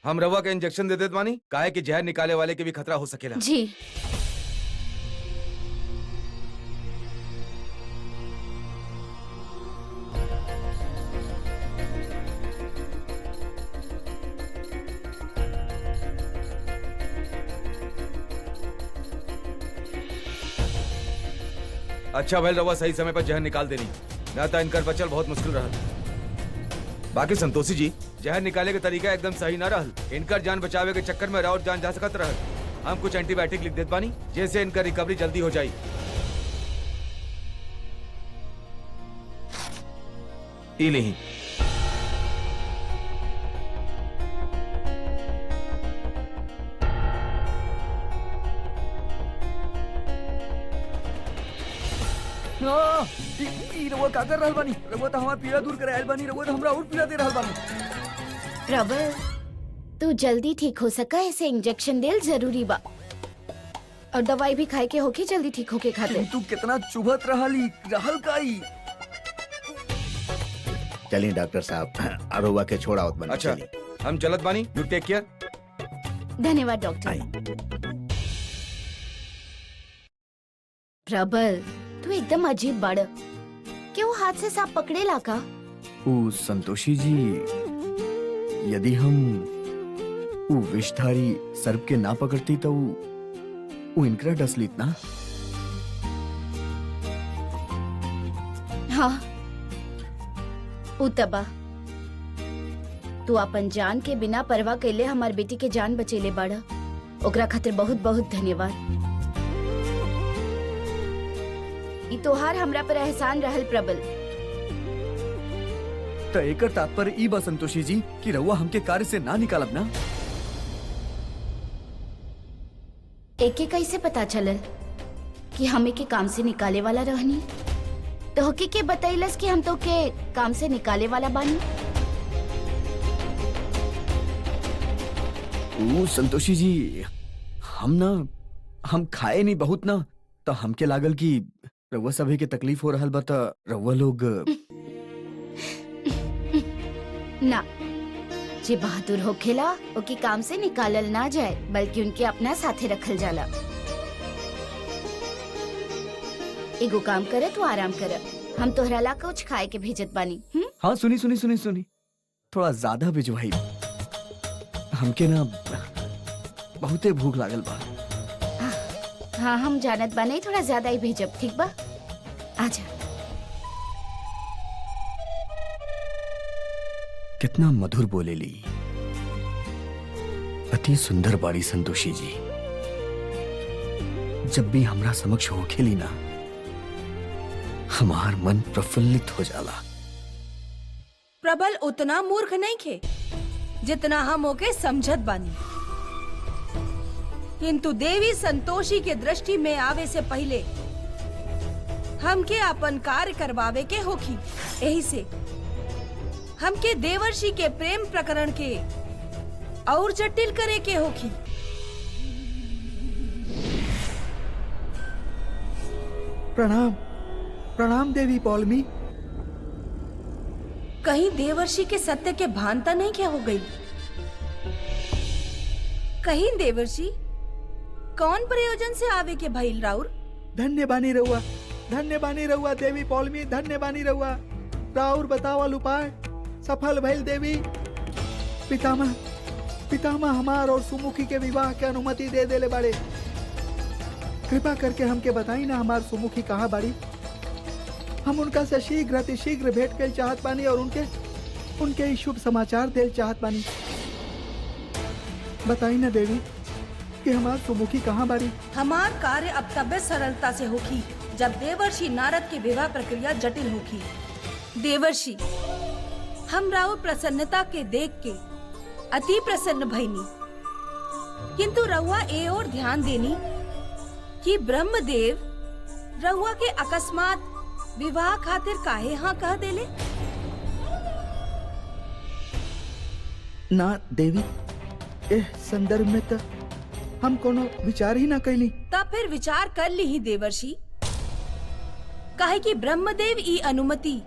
हम रवा के इंजेक्शन दे देत बानी, काहे कि जहर निकाले वाले के भी खतरा हो सकेला। जी। अच्छा भैल रवा सही समय पर जहर निकाल देनी, ना तो इनकर बचल बहुत मुश्किल रहल। बाकी संतोषी जी, जहर निकाले के तरीका एकदम सही ना रहल। इनकर जान बचावे के चक्कर में राउत जान जा सकत रहल। हम कुछ एंटीबायोटिक लिख देत बानी, जैसे इनका रिकवरी जल्दी हो जाई। ई नहीं। रउआ का कर रहल बानी? रउआ तो हमार पीड़ा दूर करे आइल बानी, रउआ तो हमरा और पीड़ा दे रहल बानी। प्रबल, तू जल्दी ठीक हो सका ऐसे इंजेक्शन देल जरूरी बा और दवाई भी खाए के होके जल्दी ठीक होके खाते। तू कितना चुभत रहल काई। चलिए डॉक्टर साहब, रउआ के छोड़ावत बनी। अच्छा, हम चलत बानी। You take care. धन्यवाद डॉक्टर। प्रबल, तू एकदम अजीब बाड़। क्यों हाथ से सांप पकड़े ला का? ओ संतोषी जी, यदि हम वो विषधारी सर्प के ना पकड़ती तो वो इनकरा डसलित ना। हाँ, उतबा तू अपन जान के बिना परवाह कैले हमार बेटी के जान बचेले बाड़ा। ओकरा खातिर बहुत बहुत धन्यवाद। ई तोहार हमरा पर एहसान रहल प्रबल। तो एकर तात्पर्य ई बा संतोषी जी कि रउआ हमके कार्य से ना निकालब ना। एके कैसे पता चलल कि हमें के काम से निकाले वाला रहनी? तो होके के बतैलस कि हम तो के काम से निकाले वाला बानी। ओ संतोषी जी, हम खाए नहीं बहुत ना, तो हमके लागल कि रउआ सभी के तकलीफ हो रहल बा, त रउआ लोग ना, जे बहादुर होखेला ओके काम से निकालल ना जाए बल्कि उनके अपना साथे रखल जाला। एगो काम करे तू आराम कर, हम तोहरा ला कुछ खाए के भेजत बानी। हाँ सुनी, थोड़ा ज्यादा भिजवाई। हमके ना बहुते भूख लागल बा। हाँ, हम जानत बानी, थोड़ा ज्यादा ही भेजब, ठीक बा? आजा। कितना मधुर बोलेली, अति सुंदर बाड़ी संतोषी जी। जब भी हमरा समक्ष हो खेली ना, हमार मन प्रफुल्लित हो जाला। प्रबल उतना मूर्ख नहीं खे जितना हम ओके समझत बानी, किंतु देवी संतोषी के दृष्टि में आवे से पहले हमके अपन कार्य करवावे के होखी। यही से हमके देवर्षि के प्रेम प्रकरण के और जटिल करे के होखी। प्रणाम प्रणाम देवी पौलमी। कहीं देवर्षि के सत्य के भानता नहीं क्या हो गई? कहीं देवर्षि कौन प्रयोजन से आवे के भइल राउर? धन्य बानी रहुआ देवी पौलमी, धन्य बानी रहुआ। राउर बतावल उपाय सफल भइल देवी। पितामह हमार और सुमुखी के विवाह के अनुमति दे देले बाड़े। कृपा करके हमके बताई ना हमार सुमुखी कहाँ बाड़ी। हम उनका से शीघ्र अतिशीघ्र भेंट कर चाहत बानी और उनके ही शुभ समाचार देल चाहत बानी। बताई ना देवी कि हमार सुमुखी कहाँ बाड़ी। हमार कार्य अब तबे सरलता से होखी जब देवर्षि नारद की विवाह प्रक्रिया जटिल होखी। देवर्षि, हम राउर प्रसन्नता के देख के अति प्रसन्न भइनी, किंतु रहुआ ए और ध्यान देनी कि ब्रह्मदेव रहुआ के अकस्मात विवाह खातिर काहे हाँ कह देले? ना देवी, एह संदर्भ में तो हम कोनो विचार ही ना कैली। तब फिर विचार कर ली ही देवर्षि। काहे कि ब्रह्मदेव ई अनुमति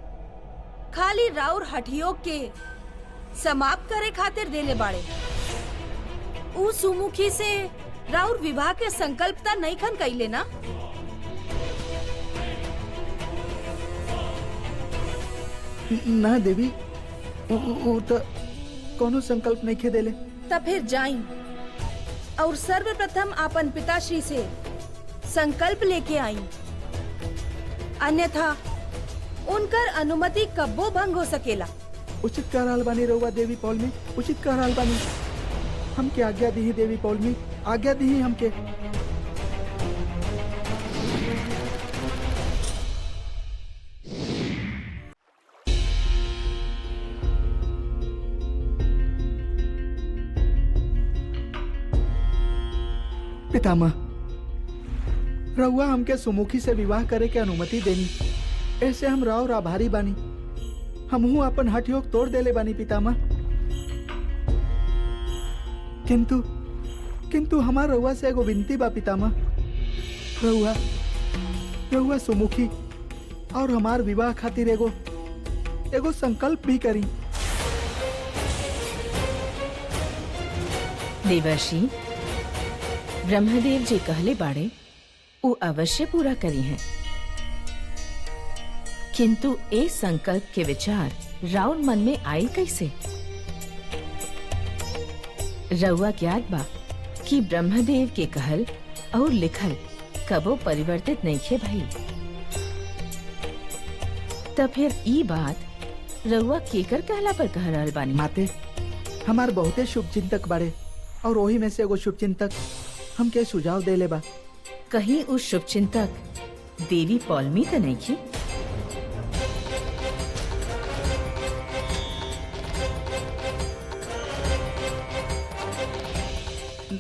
खाली राउर हठयोग के समाप्त करे खातिर देले बाड़े। उ सुमुखी से राउर विवाह के संकल्पता नहीं खन कैले ना? ना देवी, वो तो कोनो संकल्प नहीं खे देले। तब फिर जाई और सर्वप्रथम अपन पिताश्री से संकल्प लेके आई, अन्यथा उनकर अनुमति कब्बो भंग हो सकेला। उचित कह रहल बानी रहुआ देवी पौलमी, उचित कह रहल बानी। हमके आज्ञा दी देवी पौलमी, आज्ञा दी हमके। पितामह, रहुआ हमके सुमुखी से विवाह करे के अनुमति देनी, ऐसे हम राउर आभारी बानी। हमहू अपन हठयोग तोड़ देले बानी पितामह। किंतु हमार रहुआ से एगो विनती बा पितामह। रहुआ सुमुखी और हमार विवाह खातिर एगो संकल्प भी करी। देवर्षि, ब्रह्मदेव जी कहले बाड़े वो अवश्य पूरा करी हैं, किंतु ए संकल्प के विचार राउर मन में आयल कैसे? रउआ ज्ञात बा कि ब्रह्मदेव के कहल और लिखल कबो परिवर्तित नहीं खे भई। तब फिर ई बात रउआ केकर कहला पर कह रहल बानी? माते, हमार बहुते शुभ चिंतक बाड़े और वही में से एगो शुभ चिंतक हमके सुझाव देले बा। कहीं उस शुभ चिंतक देवी पौलमी तो नहीं की?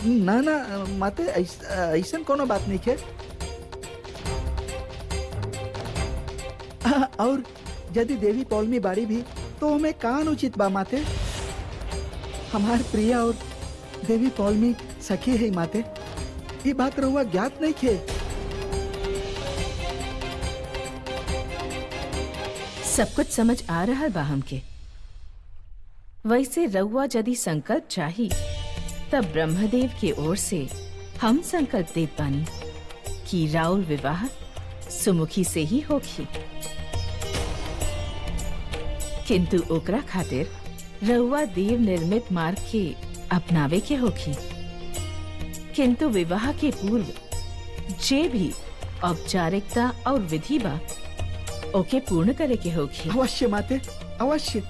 ना माते, ऐसन कोनो बात नहीं है। और यदि देवी पौलमी बाड़ी भी तो हमें का अनुचित बा माते। हमार प्रिय और देवी पौलमी सखी है माते, ये बात रहुआ ज्ञात नहीं खे। सब कुछ समझ आ रहा बा हमके। वैसे रउआ यदि संकल्प चाही तब ब्रह्मदेव के ओर से हम संकल्प देत बानी कि राउर विवाह सुमुखी से ही होगी, किंतु ओकरा खातिर रउआ देव निर्मित मार्ग के अपनावे के होगी। किंतु विवाह के पूर्व जे भी औपचारिकता और विधि बा ओके पूर्ण करे के होगी। अवश्य माते, अवश्य।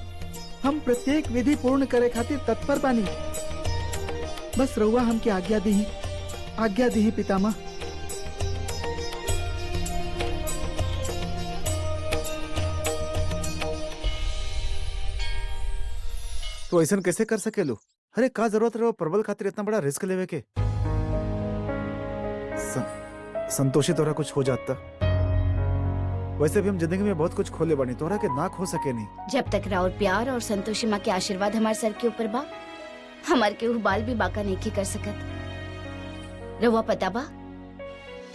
हम प्रत्येक विधि पूर्ण करे खातिर तत्पर बानी। बस रउआ हमके आज्ञा दी पितामह। तो ऐसा कैसे कर सकेलू? अरे का जरूरत रहो प्रबल खातिर इतना बड़ा रिस्क लेवे के? संतोषी तोरा कुछ हो जाता। वैसे भी हम जिंदगी में बहुत कुछ खोले बानी, तोरा के ना खो सके नहीं। जब तक राउर प्यार और संतोषी माँ के आशीर्वाद हमारे सर के ऊपर बा, हमार के बाल भी बाका नहीं कर सकत। रउआ पता बा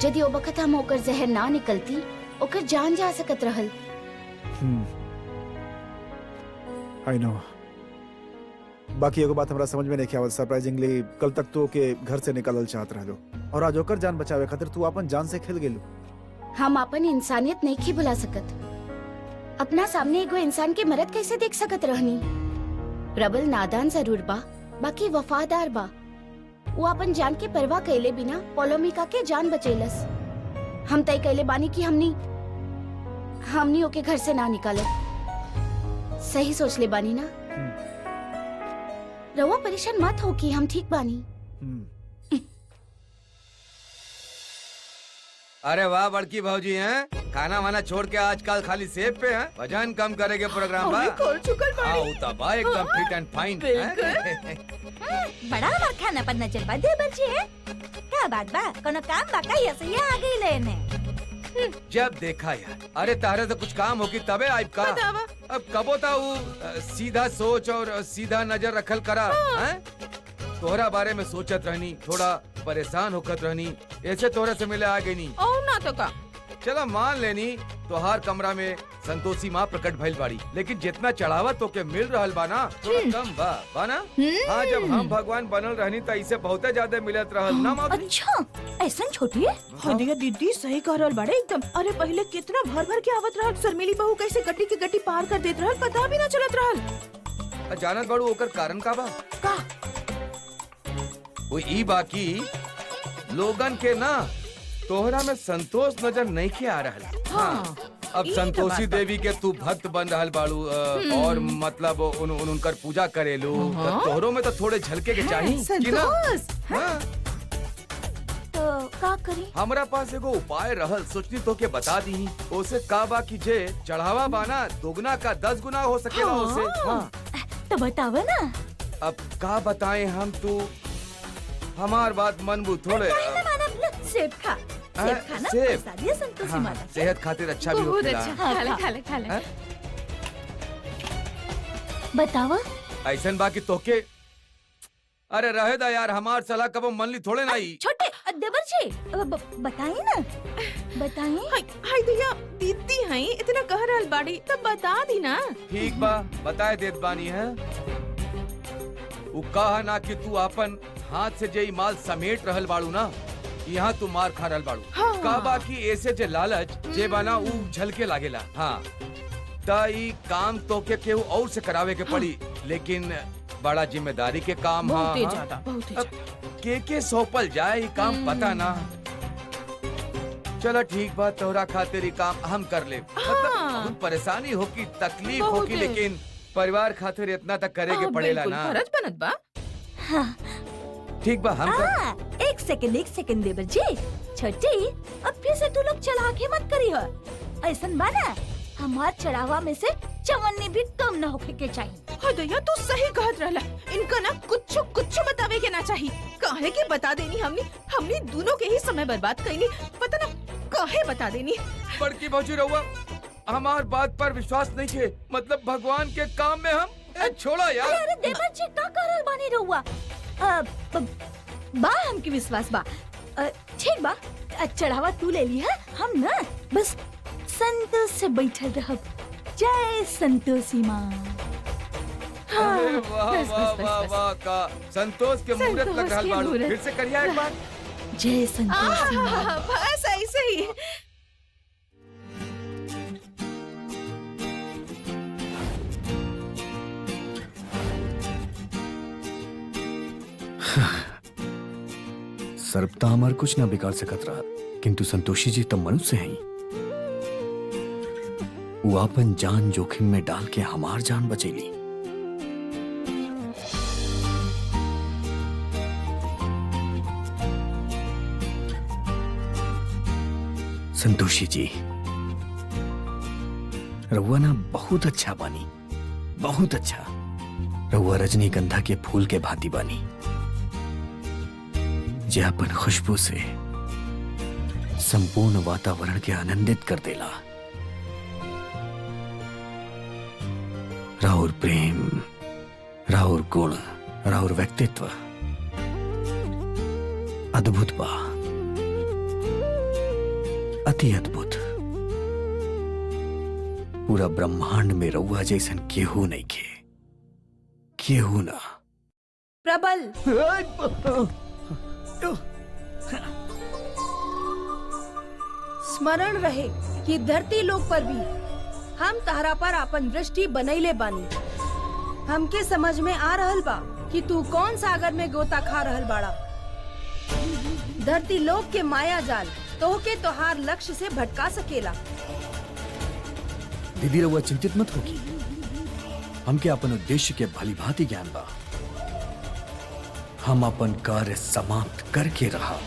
यदि ओ बखत हम ओकर जहर ना निकलती ओकर जान जा सकत रहल। I know. बाकी एगो बात हमरा समझ में नहीं आवत। सरप्राइजिंगली कल तक तू के घर से निकलल चाहत रहलो और आज ओकर जान बचावे खातिर तू अपन जान से खेल गेलू। हम अपन इंसानियत नहीं की भुला सकत। अपना सामने एगो इंसान के मरद कैसे देख सकत रहनी। प्रबल नादान जरूर बा, बाकी वफादार बा। वो अपन जान के परवाह कैले बिना पोलोमिका के जान बचेलस। हम तय कैले बानी कि हमनी ओके घर से ना निकालब। सही सोच ले बानी ना? रवा परेशान मत हो कि हम ठीक बानी। अरे वाह बड़की भौजी हैं, खाना वाना छोड़ के आजकल खाली सेब पे हैं। वजन कम करेंगे प्रोग्राम बा। हाँ उता बा एकदम फिट एंड फाइन। बड़ा हमार खाना पर नजर बा दे बच्चे। क्या बात बा? कोनो काम बा का? ऐसे ही आ गई लेने। जब देखा यार, अरे तारे तो कुछ काम होगी तबे आइब का। अब कबो था वो सीधा सोच और सीधा नजर रखल करा। हैं? तोहरा बारे में सोचत रहनी, थोड़ा परेशान होकर रहनी, ऐसे तोहरा से मिले आ गई नी। और ना तो का चला मान लेनी तोहार कमरा में संतोषी माँ प्रकट भइल बाड़ी, लेकिन जितना चढ़ावा तो के मिल रहल बा ना थोड़ा कम बा ना। हाँ जब हम भगवान बनल रहनी तो इसे बहुत ज्यादा मिलत रहल ना माँ। अच्छा ऐसा छोटी है? दीदी सही कह रहल बड़े एकदम। अरे पहले कितना भर भर के आवत रहल, शर्मिली बहू कैसे गड्डी के गड्डी पार कर देत रहल पता भी ना चलत रहल। जानत बड़ू ओकर कारण का बा? का वो ई बाकी लोगन के ना तोहरा में संतोष नजर नहीं के आ रहल। हाँ। अब संतोषी देवी के तू भक्त बन रहल बाड़ू और मतलब उनकर पूजा करेलू तो तोहरों में तो थोड़े झलके के चाहिए कि ना? हाँ। तो का करी? हमरा पास एगो उपाय रहल, सोचनी तो के बता दी। ओसे का बा की जे चढ़ावा बाना दोगुना का 10 गुना हो सकेला ओसे। हाँ। तो बतावा ना। अब का बताएं हम, तू हमार बात मनबू थोड़े। सेब खा ना, सेब सादिया संतोषी माता। सेहत खातिर अच्छा भी बहुत होखेला। अच्छा। खा ले। बतावा। ऐसन बाकी तोके अरे रहे दा यार, हमार सलाह कबो मन ली थोड़े नहीं। छोटे देवर जी बताइए ना, बताइए। हाय भैया दीदी हैं इतना कह रहल बाड़ी तब बता दी ना। ठीक बा बताए देत बानी है। वो कहा ना कि तू अपन हाथ से जे माल समेट रहल बाड़ू ना, यहाँ तू मार खा रहल बाड़ू। हाँ। का बा की ऐसे जे लालच जे बाना ऊ झलके लागेला। हाँ ताई काम तो के केहू और से करावे के पड़ी, लेकिन बड़ा जिम्मेदारी के काम। बहुत हाँ, ज्यादा, बहुत ही अब के सौंपल जाए ये काम पता ना। चला ठीक बात, तोहरा खातिर ही काम हम कर ले। मतलब बहुत परेशानी होगी, तकलीफ बहुत होगी, है। लेकिन परिवार खातिर इतना तक करे के पड़ेला ना। फर्ज बनत बा। हाँ। ठीक बा हम कर। एक सेकंड देवर जी। छोटी अब फिर से तू लोग चला के मत करी हो। ऐसन बाना हमार चढ़ावा में से चवन्नी भी कम न होके के चाहिए। हाँ दैया तू सही कहत रहला, इनका ना कुछ बतावे के ना चाहिए। काहे के बता देनी हमने दोनों के ही समय बर्बाद कईनी, पता ना काहे बता देनी। बड़की भौजी रहुआ हमार बात पर विश्वास नहीं है, मतलब भगवान के काम में हम छोड़ा यार। अरे देवर जी का करल बानी रहुआ? बा हमके विश्वास बा। ठीक बा चढ़ावा तू ले ली है, हम ना बस संतोष से बैठल रहब। जय संतोषी माँ। अरे वाह बस, वाह बस, वाह बस। वाह का संतोष के मुहूर्त लग रहा बाड़ू। मुहूर्त। फिर से करिया एक बार। जय संतोषी माँ। बस ऐसे ही। सर्वता हमार कुछ ना बिगाड़ सकत रहा, किंतु संतोषी जी तो मनुष्य हैं। वो अपन जान जोखिम में डाल के हमार जान बचेली। संतोषी जी रउआ ना बहुत अच्छा बानी, बहुत अच्छा। रउआ रजनीगंधा के फूल के भांति बानी, जे अपन खुशबू से संपूर्ण वातावरण के आनंदित कर देला। राहुल प्रेम, राहुल गुण, राहुल व्यक्तित्व अद्भुत बा। अति अद्भुत। पूरा ब्रह्मांड में रउआ जैसन केहू नहीं के, केहू ना। प्रबल, स्मरण रहे कि धरती लोक पर भी हम तहरा पर अपन दृष्टि बनैले बानी। हमके समझ में आ रहल बा कि तू कौन सागर में गोता खा रहल बाड़ा। धरती लोक के माया जाल तोहके तोहार लक्ष्य से भटका सकेला। दीदी रउआ चिंतित मत होगी, हमके अपन उद्देश्य के भली भांति ज्ञान बा। हम अपन कार्य समाप्त करके रहा।